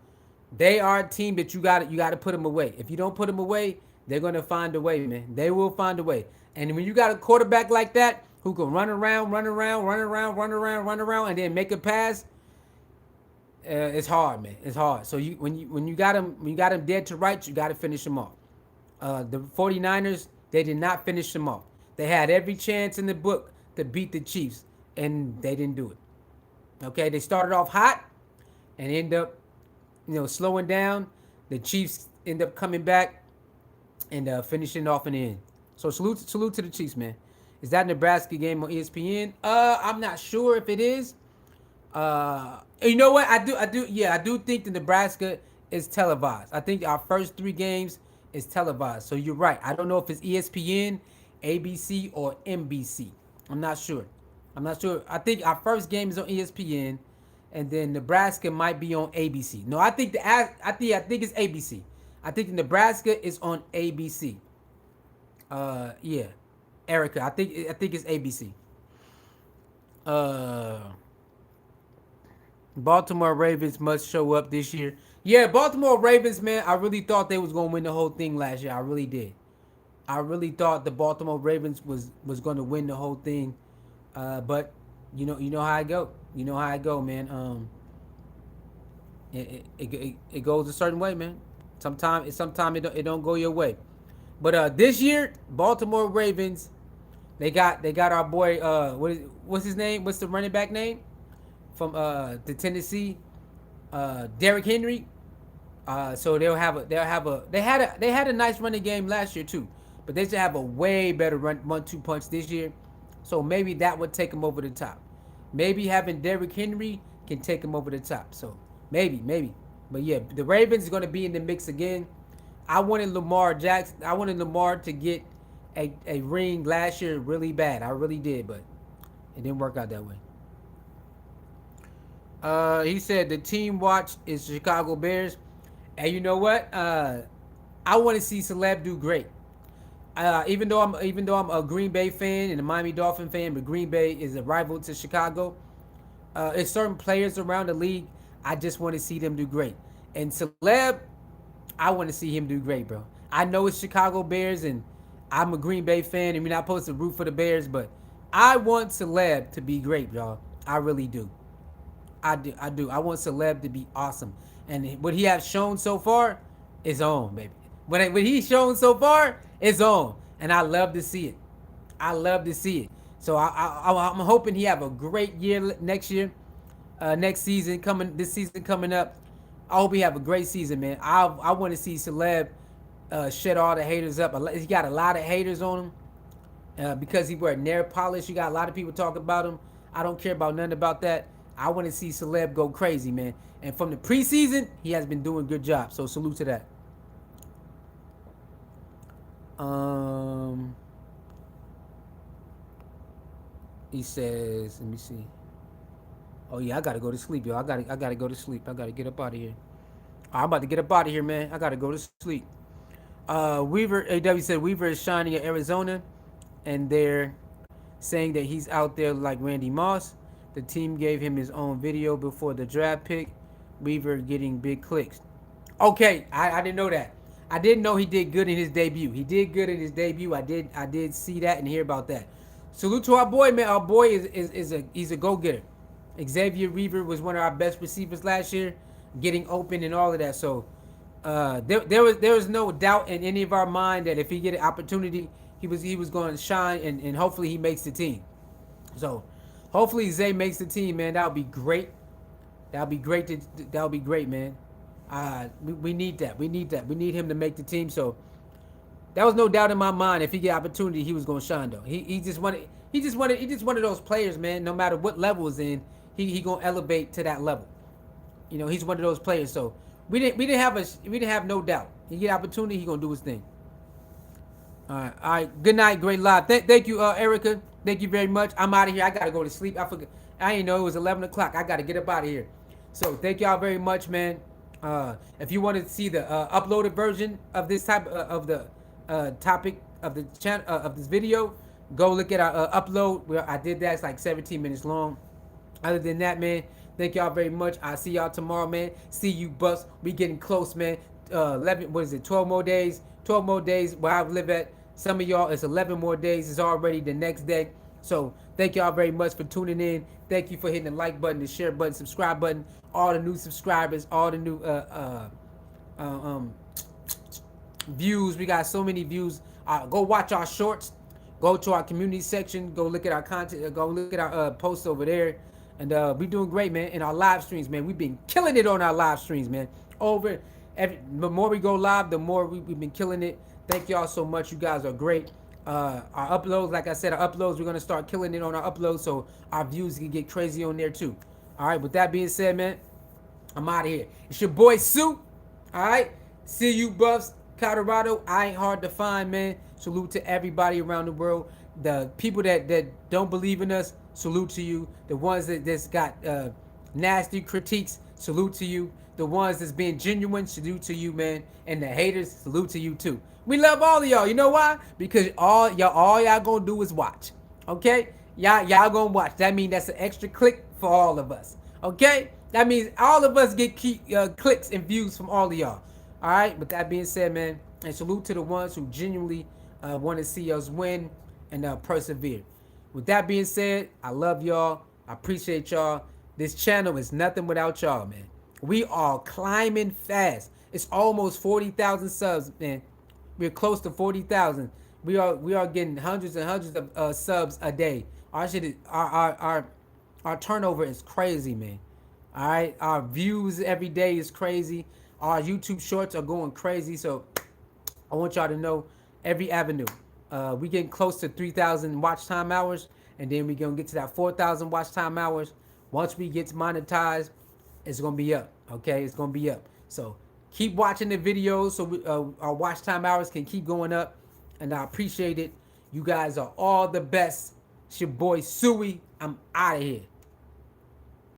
they are a team that you got to put them away. If you don't put them away, they're gonna find a way, man. They will find a way. And when you got a quarterback like that who can run around, and then make a pass, it's hard, man. It's hard. So when you got them dead to rights, you got to finish them off. The 49ers, they did not finish them off. They had every chance in the book to beat the Chiefs, and they didn't do it. Okay, they started off hot and end up, slowing down. The Chiefs end up coming back and finishing off in the end. So salute to the Chiefs, man. Is that Nebraska game on ESPN? I'm not sure if it is. You know what? I do think the Nebraska is televised. I think our first 3 games is televised. So you're right. I don't know if it's ESPN, ABC, or NBC. I'm not sure. I think our first game is on ESPN, and then Nebraska might be on ABC. No, I think it's ABC. I think Nebraska is on ABC. Yeah, Erica. I think it's ABC. Baltimore Ravens must show up this year. Yeah, Baltimore Ravens, man. I really thought they was gonna win the whole thing last year. I really did. I really thought the Baltimore Ravens was gonna win the whole thing. But you know how I go. You know how I go, man. It goes a certain way, man. Sometimes it don't go your way. But this year, Baltimore Ravens, they got our boy. What's his name? What's the running back name from the Tennessee? Derrick Henry. So they had a nice running game last year too, but they should have a way better 1-2 punch this year. So maybe that would take them over the top. Maybe having Derrick Henry can take them over the top. So maybe. But yeah, the Ravens is going to be in the mix again. I wanted Lamar to get a ring last year really bad. I really did, but it didn't work out that way. He said the team watch is Chicago Bears. And you know what? I want to see Celeb do great. Even though I'm a Green Bay fan and a Miami Dolphin fan, but Green Bay is a rival to Chicago. It's certain players around the league. I just want to see them do great. And Celeb, I want to see him do great, bro. I know it's Chicago Bears, and I'm a Green Bay fan, and we're not supposed to root for the Bears, but I want Celeb to be great, y'all. I really do. I do. I do. I want Celeb to be awesome, and what he has shown so far is on, baby. What he's shown so far is on, and I love to see it. I love to see it. So I'm hoping he have a great year next year, next season coming. This season coming up, I hope he have a great season, man. I want to see Celeb shut all the haters up. He got a lot of haters on him because he wear nail polish. You got a lot of people talking about him. I don't care about nothing about that. I want to see Celeb go crazy, man. And from the preseason, he has been doing a good job. So salute to that. Um, he says, let me see. Oh yeah, I gotta go to sleep, yo. I gotta go to sleep. I gotta get up out of here. I'm about to get up out of here, man. I gotta go to sleep. Weaver AW said Weaver is shining at Arizona, and they're saying that he's out there like Randy Moss. The team gave him his own video before the draft pick. Weaver getting big clicks. Okay, I didn't know that. I didn't know he did good in his debut. He did good in his debut. I did see that and hear about that. Salute to our boy, man. Our boy he's a go getter. Xavier Weaver was one of our best receivers last year, getting open and all of that. So there was no doubt in any of our mind that if he get an opportunity, he was going to shine and hopefully he makes the team. So hopefully Zay makes the team, man. That would be great. That would be great. That would be great, man. We need that. We need that. We need him to make the team. So that was no doubt in my mind. If he get opportunity, he was gonna shine though. He just wanted. He just one of those players, man. No matter what level is in, he gonna elevate to that level. You know, he's one of those players. So we didn't have no doubt. He get opportunity, he gonna do his thing. All right. Good night. Great live. Thank you, Erica. Thank you very much. I'm out of here. I gotta go to sleep. I forgot. I didn't know it was 11 o'clock. I gotta get up out of here. So thank y'all very much, man. If you want to see the uploaded version of this type of the topic of the channel of this video, go look at our upload. Where I did that. It's like 17 minutes long. Other than that, man, thank y'all very much. I'll see y'all tomorrow, man. See you, Bucks. We getting close, man. 11. What is it? 12 more days. 12 more days where I live at. Some of y'all, it's 11 more days. It's already the next day. So thank y'all very much for tuning in. Thank you for hitting the like button, the share button, subscribe button. All the new subscribers, all the new views. We got so many views. Go watch our shorts. Go to our community section. Go look at our content. Go look at our posts over there. And we doing great, man. In our live streams, man. We've been killing it on our live streams, man. The more we go live, the more we've been killing it. Thank y'all so much. You guys are great. Our uploads, like I said, our uploads, we're going to start killing it on our uploads so our views can get crazy on there too. All right, with that being said, man, I'm out of here. It's your boy Sue. All right, see you, Buffs. Colorado, I ain't hard to find, man. Salute to everybody around the world. The people that don't believe in us, salute to you. The ones that's got nasty critiques, salute to you. The ones that's being genuine, salute to you, man. And the haters, salute to you too. We love all of y'all. You know why? Because all y'all gonna do is watch. Okay? Y'all gonna watch. That means that's an extra click for all of us. Okay? That means all of us get clicks and views from all of y'all. All right? With that being said, man, and salute to the ones who genuinely want to see us win and persevere. With that being said, I love y'all. I appreciate y'all. This channel is nothing without y'all, man. We are climbing fast. It's almost 40,000 subs, man. We're close to 40,000. We are getting hundreds and hundreds of subs a day. Our turnover is crazy, man. All right, our views every day is crazy. Our YouTube shorts are going crazy. So I want y'all to know every avenue. We getting close to 3,000 watch time hours, and then we gonna get to that 4,000 watch time hours. Once we get monetized, it's gonna be up. Okay, it's gonna be up. So keep watching the videos so our watch time hours can keep going up, and I appreciate it. You guys are all the best. It's your boy Suey. I'm out of here.